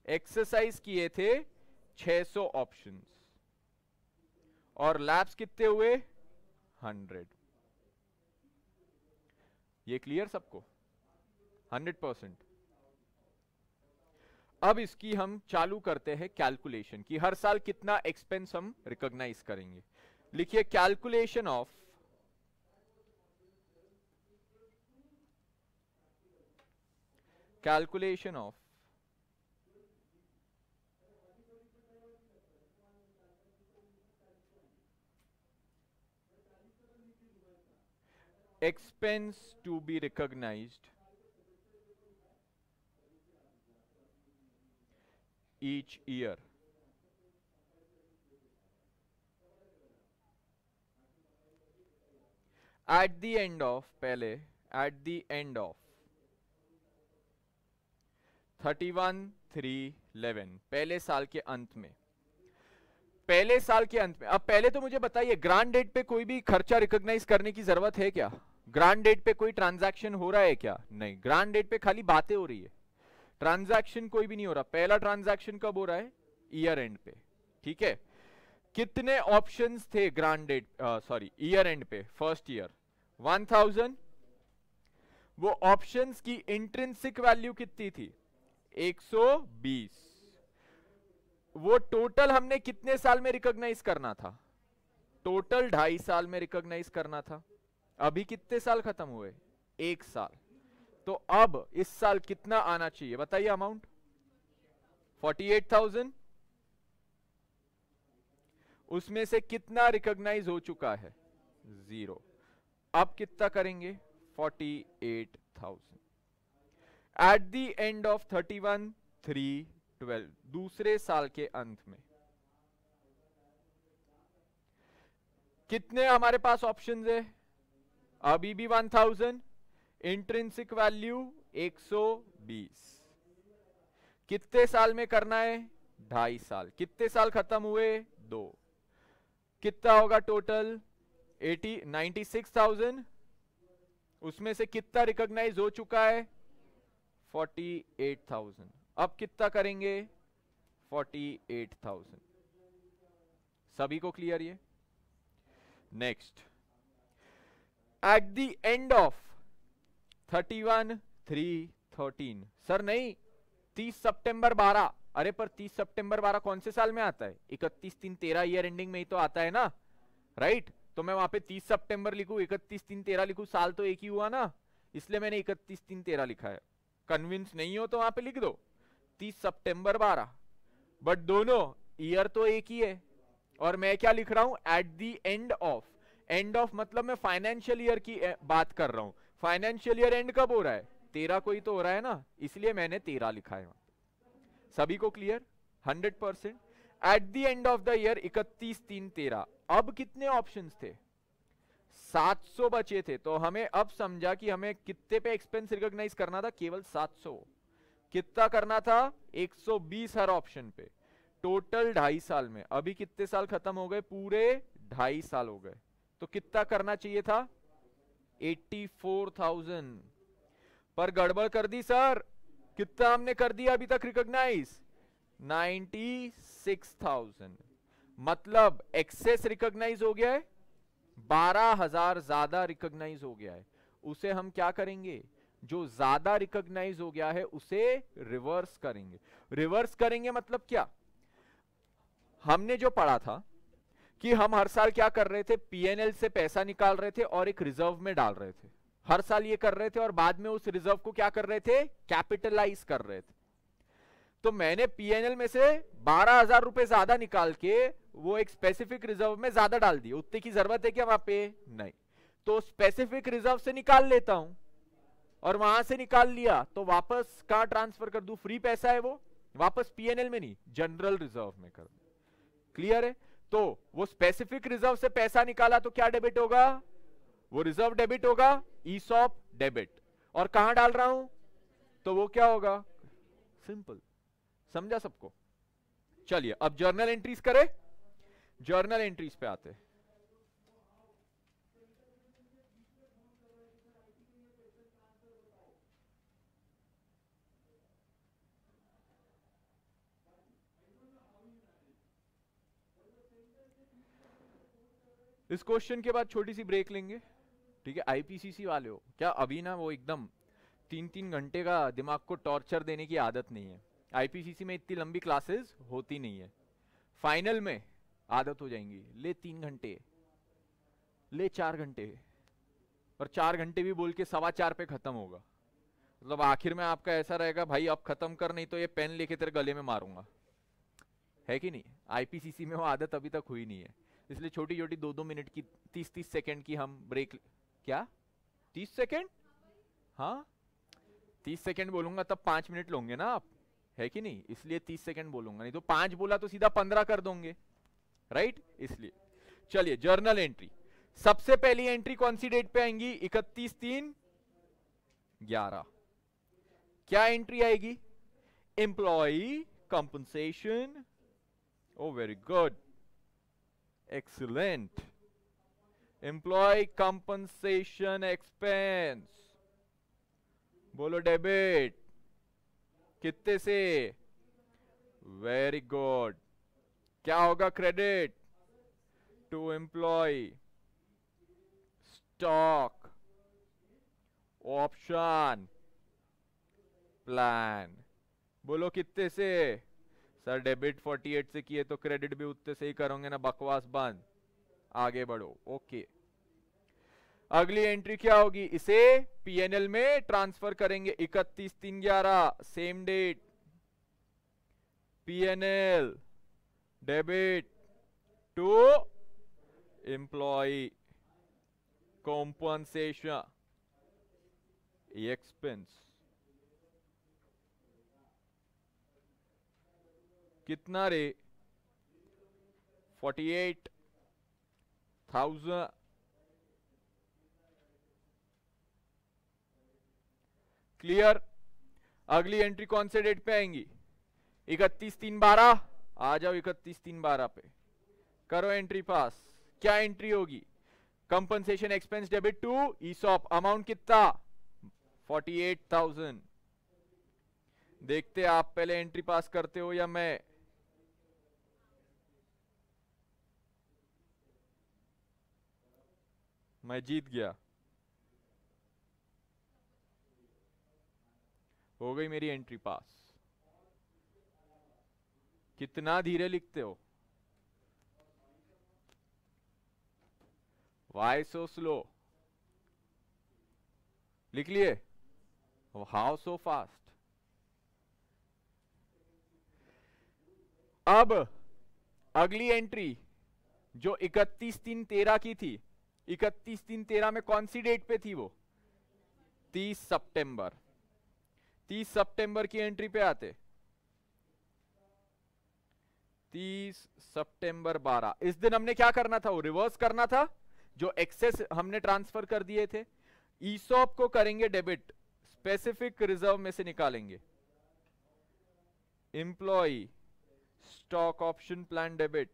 Speaker 1: एक्सरसाइज किए थे 600 ऑप्शंस, और लैप्स कितने हुए? 100। ये क्लियर सबको? 100%। अब इसकी हम चालू करते हैं कैलकुलेशन कि हर साल कितना एक्सपेंस हम रिकॉग्नाइज करेंगे। लिखिए calculation of expense to be recognized each year at the end of 31/3/11, पहले साल के अंत में। पहले साल के अंत में। अब पहले तो मुझे बताइए, ग्रांड डेट पे कोई भी खर्चा रिकॉग्नाइज करने की जरूरत है क्या? ग्रांड डेट पे कोई ट्रांजैक्शन हो रहा है क्या? नहीं, ग्रांड डेट पे खाली बातें हो रही है, ट्रांजैक्शन कोई भी नहीं हो रहा। पहला ट्रांजैक्शन कब हो रहा है? ईयर एंड पे। ठीक है, कितने ऑप्शंस थे ग्रांड डेट ईयर एंड पे? First year 1000। वो ऑप्शंस की इंट्रिंसिक वैल्यू कितनी थी? 120। वो टोटल हमने कितने साल में रिकॉग्नाइज करना था? टोटल 2.5 साल में रिकॉग्नाइज करना था। अभी कितने साल खत्म हुए? 1 साल। तो अब इस साल कितना आना चाहिए बताइए अमाउंट? 48,000। उसमें से कितना रिकॉग्नाइज हो चुका है? 0। अब कितना करेंगे? 48,000 एट द एंड ऑफ 31/3/12, दूसरे साल के अंत में। कितने हमारे पास ऑप्शंस है? अभी भी 1000, इंट्रिंसिक वैल्यू 120। कितने साल में करना है? 2.5 साल। कितने साल खत्म हुए? 2। कितना होगा टोटल? 96,000। उसमें से कितना रिकॉग्नाइज हो चुका है? 48,000। अब कितना करेंगे? 48,000। सभी को क्लियर ये? Next, eight the end of 31/3/13। Sir नहीं, 30 सितंबर 12। अरे पर 30 सितंबर 12 कौन से साल में आता है? 31/3/13 ईयर एंडिंग में ही तो आता है ना, राइट? तो मैं वहां पे 30 सितंबर लिखूं, 31/3/13 लिखूं, साल तो एक ही हुआ ना, इसलिए मैंने 31/3/13 लिखा है। कन्विंस नहीं हो तो वहां पे लिख दो 30 सितंबर 12, बट दोनों ईयर तो एक ही है। और मैं क्या लिख रहा हूं? Eight the end of. End of मतलब मैं फाइनेंशियल ईयर की बात कर रहा हूं। फाइनेंशियल ईयर एंड कब हो रहा है? 13 को ही तो हो रहा है ना, इसलिए मैंने 13 लिखा है। सभी को clear? 100%। Eight the end of the year 31/3/13। अब कितने ऑप्शंस थे? 700 बचे थे। तो हमें अब समझा कि हमें कितने पे एक्सपेंस रिकॉग्नाइज करना था? केवल 700। कितना करना था? 120 हर ऑप्शन पे। टोटल 2.5 साल में। अभी कितने साल खत्म हो गए? पूरे 2.5 साल हो गए। तो कितना करना चाहिए था? 84,000। पर गड़बड़ कर दी सर, कितना हमने कर दिया अभी तक रिकॉग्नाइज? 96,000। मतलब एक्सेस रिकॉग्नाइज हो गया है, 12,000 ज्यादा रिकॉग्नाइज हो गया है। उसे हम क्या करेंगे? जो ज्यादा रिकॉग्नाइज हो गया है उसे रिवर्स करेंगे। रिवर्स करेंगे मतलब क्या? हमने जो पढ़ा था कि हम हर साल क्या कर रहे थे, पीएनएल से पैसा निकाल रहे थे और एक रिजर्व में डाल रहे थे। हर साल ये कर रहे थे और बाद में उस रिजर्व को क्या कर रहे थे? कैपिटलाइज कर रहे थे। तो मैंने पीएनएल में से 12,000 रुपए ज्यादा निकाल के वो एक स्पेसिफिक रिजर्व में ज्यादा डाल दिए। उतने की जरूरत है क्या वहां पे? नहीं। तो स्पेसिफिक रिजर्व से निकाल लेता हूं और वहां से निकाल लिया तो वापस कहां ट्रांसफर कर दूं? फ्री पैसा है वो, वापस पीएनएल में नहीं, जनरल रिजर्व में कर। क्लियर है? तो वो स्पेसिफिक रिजर्व से पैसा निकाला तो क्या डेबिट होगा? वो रिजर्व डेबिट होगा, ईसॉप डेबिट। और कहां डाल रहा हूं तो वो क्या होगा? सिंपल। समझा सबको? चलिए अब जर्नल एंट्रीज करें। जर्नल एंट्रीज पे आते हैं। इस क्वेश्चन के बाद छोटी सी ब्रेक लेंगे, ठीक है? आईपीसीसी वाले हो क्या अभी ना, वो एकदम 3-3 घंटे का दिमाग को टॉर्चर देने की आदत नहीं है। आईपीसीसी में इतनी लंबी क्लासेस होती नहीं है, फाइनल में आदत हो जाएंगी। ले 3 घंटे, ले 4 घंटे, और 4 घंटे भी बोल के 4:15 पे खत्म होगा। मतलब आखिर में आपका ऐसा रहेगा, भाई अब खत्म कर, नहीं तो ये पेन लेके तेरे गले में मारूंगा, है कि नहीं? आईपीसीसी में वो आदत अभी तक हुई नहीं है, इसलिए छोटी छोटी 2-2 मिनट की, 30-30 सेकंड की हम ब्रेक। क्या 30 सेकंड? हाँ 30 सेकंड बोलूंगा तब 5 मिनट लोगे ना आप, है कि नहीं? इसलिए 30 सेकंड बोलूंगा, नहीं तो 5 बोला तो सीधा 15 कर दोगे, राइट? इसलिए चलिए जर्नल एंट्री। सबसे पहली एंट्री कौन सी डेट पे आएंगी? 31/3/11। क्या एंट्री आएगी? Employee compensation. Oh very good, excellent. Employee compensation expense, बोलो डेबिट। कितने से? Very good. क्या होगा? Credit to employ stock option plan. बोलो कितने से? सर डेबिट 48 से किए तो क्रेडिट भी उतने से ही करोगे ना, बकवास बंद, आगे बढ़ो। ओके, अगली एंट्री क्या होगी? इसे पीएनएल में ट्रांसफर करेंगे। 31/3/11 same date, PNL debit to employ compensation expense. कितना रे? 48,000। क्लियर? अगली एंट्री कौन से डेट पे आएंगी? 31/3/12। आ जाओ 31/3/12 पे, करो एंट्री पास। क्या एंट्री होगी? Compensation expense debit to ESOP. Amount कितना? 48,000। देखते आप पहले एंट्री पास करते हो या मैं? मैं जीत गया। हो गई मेरी एंट्री पास। कितना धीरे लिखते हो? Why so slow? लिख लिए? How so fast? अब अगली एंट्री जो 31/3/13 की थी, 31/3/13 में कौन सी डेट पे थी वो? 30 सितंबर। 30 सितंबर की एंट्री पे आते। 30 सितंबर 12। इस दिन हमने क्या करना था? वो रिवर्स करना था, जो एक्सेस हमने ट्रांसफर कर दिए थे। ईसॉप को करेंगे डेबिट, स्पेसिफिक रिजर्व में से निकालेंगे। Employee stock option plan debit.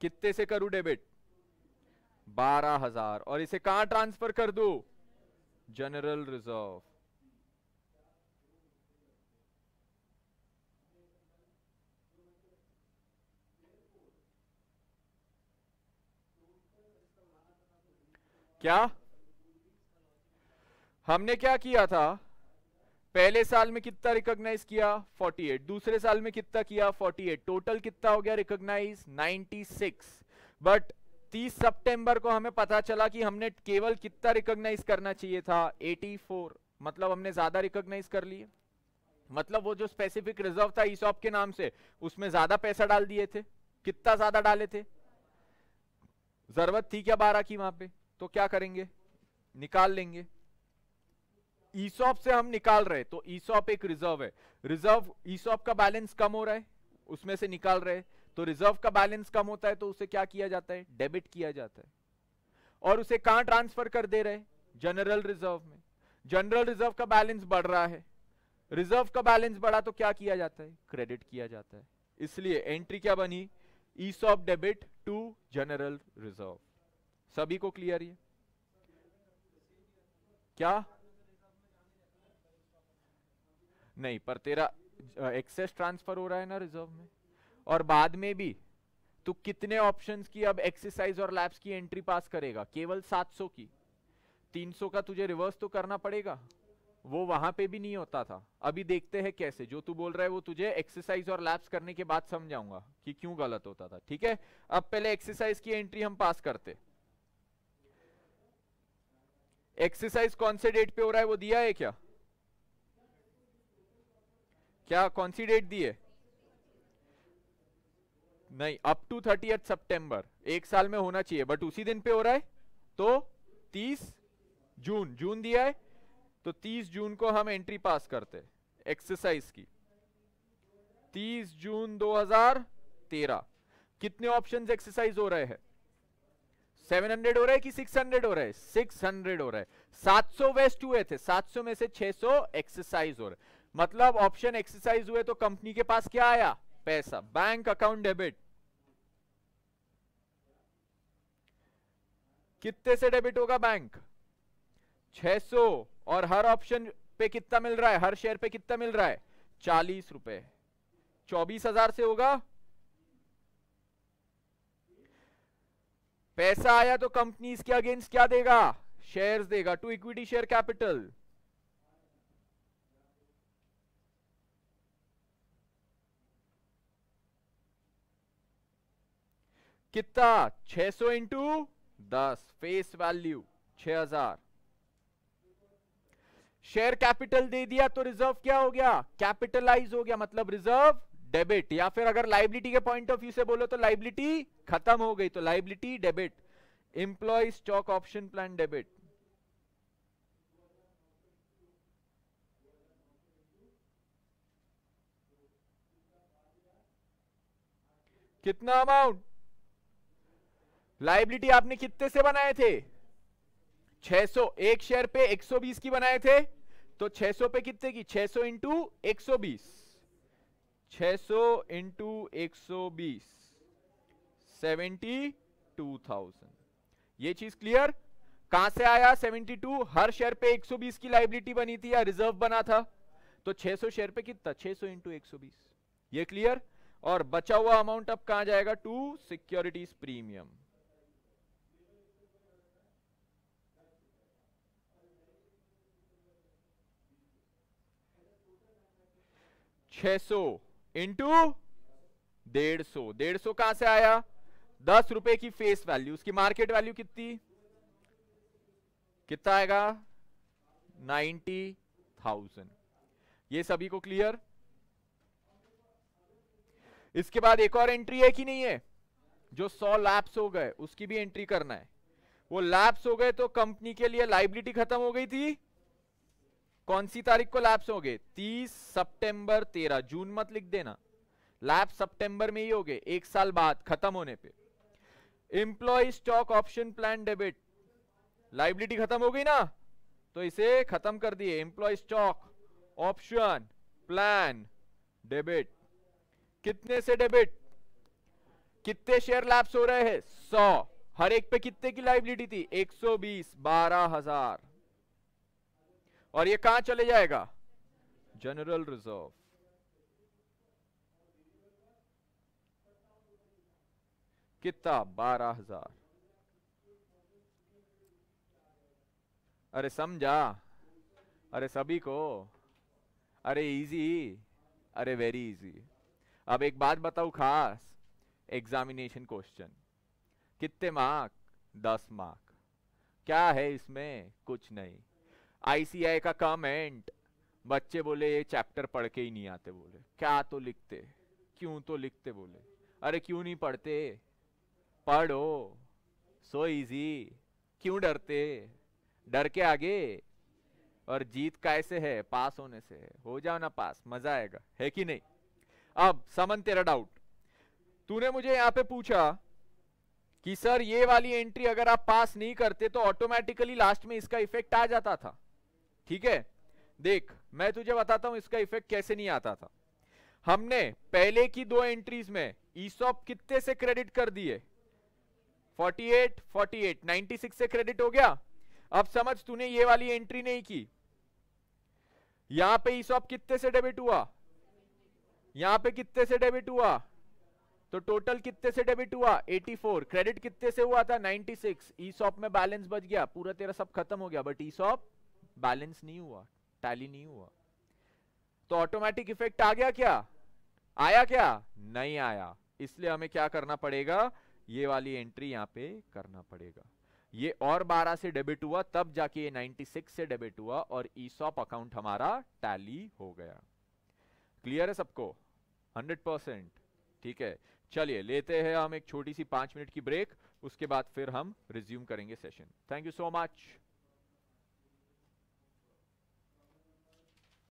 Speaker 1: कितने से करूं डेबिट? 12,000 और इसे कहां ट्रांसफर कर दो? General reserve. क्या हमने क्या किया था? पहले साल में कितना रिकॉग्नाइज किया? 48। दूसरे साल में कितना किया? 48। टोटल कितना हो गया रिकॉग्नाइज? 96। बट 30 सितंबर को हमें पता चला कि हमने केवल कितना रिकॉग्नाइज करना चाहिए था? 84। मतलब हमने ज्यादा रिकॉग्नाइज कर लिए। मतलब वो जो स्पेसिफिक रिजर्व था ईसॉप के नाम से, उसमें ज्यादा पैसा डाल दिए थे। कितना ज्यादा डाले थे? जरूरत थी क्या 12 की वहां पे? तो क्या करेंगे? निकाल लेंगे। ईसॉप से हम निकाल रहे, तो ईसॉप एक रिजर्व है। रिजर्व ईसॉप का बैलेंस कम हो रहा है, उसमें से निकाल रहे, तो रिजर्व का बैलेंस कम होता है तो उसे क्या किया जाता है? डेबिट किया जाता है। और उसे कहां ट्रांसफर कर दे रहे? जनरल रिजर्व में। जनरल रिजर्व का बैलेंस बढ़ रहा है, रिजर्व का बैलेंस बढ़ा तो क्या किया जाता है? क्रेडिट किया जाता है। इसलिए एंट्री क्या बनी? ESOP debit to general reserve. सभी को क्लियर है? क्या नहीं, पर तेरा एक्सेस ट्रांसफर हो रहा है ना रिजर्व में। और बाद में भी तू कितने ऑप्शंस की अब एक्सरसाइज और लैब्स की एंट्री पास करेगा? केवल 700 की। 300 का तुझे रिवर्स तो करना पड़ेगा, वो वहां पे भी नहीं होता था। अभी देखते हैं कैसे। जो तू बोल रहा है वो तुझे एक्सरसाइज और लैब्स करने के बाद समझाऊंगा कि क्यों गलत होता था। ठीक है, अब पहले एक्सरसाइज की एंट्री हम पास करते। एक्सरसाइज कौन से डेट पे हो रहा है वो दिया है क्या? क्या कौन सी डेट दी है? नहीं, अप टू 30 सितंबर, एक साल में होना चाहिए, बट उसी दिन पे हो रहा है। तो 30 जून, जून दिया है तो 30 जून को हम एंट्री पास करते एक्सरसाइज की। 30 जून 2013। कितने ऑप्शंस एक्सरसाइज हो रहे हैं? 700 हो रहा है कि 600 हो रहा है? 600 हो रहा है। 700 वेस्ट हुए थे, 700 में से 600 एक्सरसाइज हो रहे। मतलब ऑप्शन एक्सरसाइज हुए तो कंपनी के पास क्या आया? पैसा। Bank account debit. कितने से डेबिट होगा बैंक? 600। और हर ऑप्शन पे कितना मिल रहा है? हर शेयर पे कितना मिल रहा है? 40 रुपए। 24,000 से होगा। पैसा आया तो कंपनी इसके अगेंस्ट क्या देगा? शेयर्स देगा, टू इक्विटी शेयर कैपिटल। कितना? 600 into 10, face value 6000। Share capital दे दिया तो रिजर्व क्या हो गया? कैपिटलाइज हो गया, मतलब रिजर्व डेबिट। या फिर अगर लाइबिलिटी के पॉइंट ऑफ व्यू से बोलो तो लाइबिलिटी खत्म हो गई, तो liability debit. Employee stock option plan debit. कितना अमाउंट? लाइबिलिटी आपने कितने से बनाए थे? 600। एक शेयर पे 120 की बनाए थे, तो 600 पे कितने की? 600 इंटू 120। 600 इंटू 120, 72,000। ये चीज क्लियर? कहां से आया 72? हर शेयर पे 120 की लाइबिलिटी बनी थी या रिजर्व बना था, तो 600 शेयर पे कितना? 600 इंटू 120। ये क्लियर? और बचा हुआ अमाउंट अब कहां जाएगा? To securities premium. 600 इंटू 150। 150 कहां से आया? 10 रुपए की फेस वैल्यू, उसकी मार्केट वैल्यू कितनी? कितना आएगा? 90,000। ये सभी को क्लियर? इसके बाद एक और एंट्री है कि नहीं है? जो 100 लैप्स हो गए उसकी भी एंट्री करना है। वो लैप्स हो गए तो कंपनी के लिए लाइबिलिटी खत्म हो गई थी। कौन सी तारीख को लैप्स हो गए? 30 सितंबर 13। जून मत लिख देना, लैप्स सितंबर में ही हो गए, एक साल बाद खत्म होने पे। Employ stock option plan debit, liability खत्म हो गई ना, तो इसे खत्म कर दिए। Employee stock option plan debit. कितने से डेबिट? कितने शेयर लैप्स हो रहे हैं? 100। हर एक पे कितने की लाइबिलिटी थी? 120, 12,000। और ये कहां चले जाएगा? General reserve. कितना? 12,000। अरे समझा? अरे सभी को? अरे इजी, अरे वेरी इजी। अब एक बात बताऊं खास, एग्जामिनेशन क्वेश्चन कितने मार्क? 10 मार्क। क्या है इसमें? कुछ नहीं। आईसीआई का कमेंट, बच्चे बोले ये चैप्टर पढ़ के ही नहीं आते। बोले क्या तो लिखते, क्यों तो लिखते। बोले अरे क्यों नहीं पढ़ते, पढ़ो, सो इजी, क्यों डरते? डर के आगे। और जीत कैसे है? पास होने से है। हो जाओ ना पास, मजा आएगा, है कि नहीं? अब समन तेरा डाउट, तूने मुझे यहां पे पूछा कि सर ये वाली एंट्री अगर आप पास नहीं करते तो ऑटोमेटिकली लास्ट में इसका इफेक्ट आ जाता था। ठीक है, देख मैं तुझे बताता हूं इसका इफेक्ट कैसे नहीं आता था। हमने पहले की 2 एंट्रीज में ईसॉप कितने से क्रेडिट कर दिए? 48, 48, 96 से क्रेडिट हो गया। अब समझ, तूने ये वाली एंट्री नहीं की, यहां पे ईसॉप कितने से डेबिट हुआ? यहां पे कितने से डेबिट हुआ? तो टोटल कितने से डेबिट हुआ? 84। क्रेडिट कितने से हुआ था? 96। ईसॉप में बैलेंस बच गया, पूरा तेरा सब खत्म हो गया, बट ईसॉप बैलेंस नहीं हुआ, टैली नहीं हुआ। तो ऑटोमेटिक इफेक्ट आ गया क्या? आया क्या? नहीं आया। इसलिए हमें क्या करना पड़ेगा? ये वाली एंट्री यहां पे करना पड़ेगा। ये और 12 से डेबिट हुआ, तब जाके ये 96 से डेबिट हुआ और ईसॉप अकाउंट हमारा टैली हो गया। क्लियर है सबको? 100%। ठीक है, चलिए लेते हैं हम एक छोटी सी 5 मिनट की ब्रेक, उसके बाद फिर हम रिज्यूम करेंगे session. Thank you so much.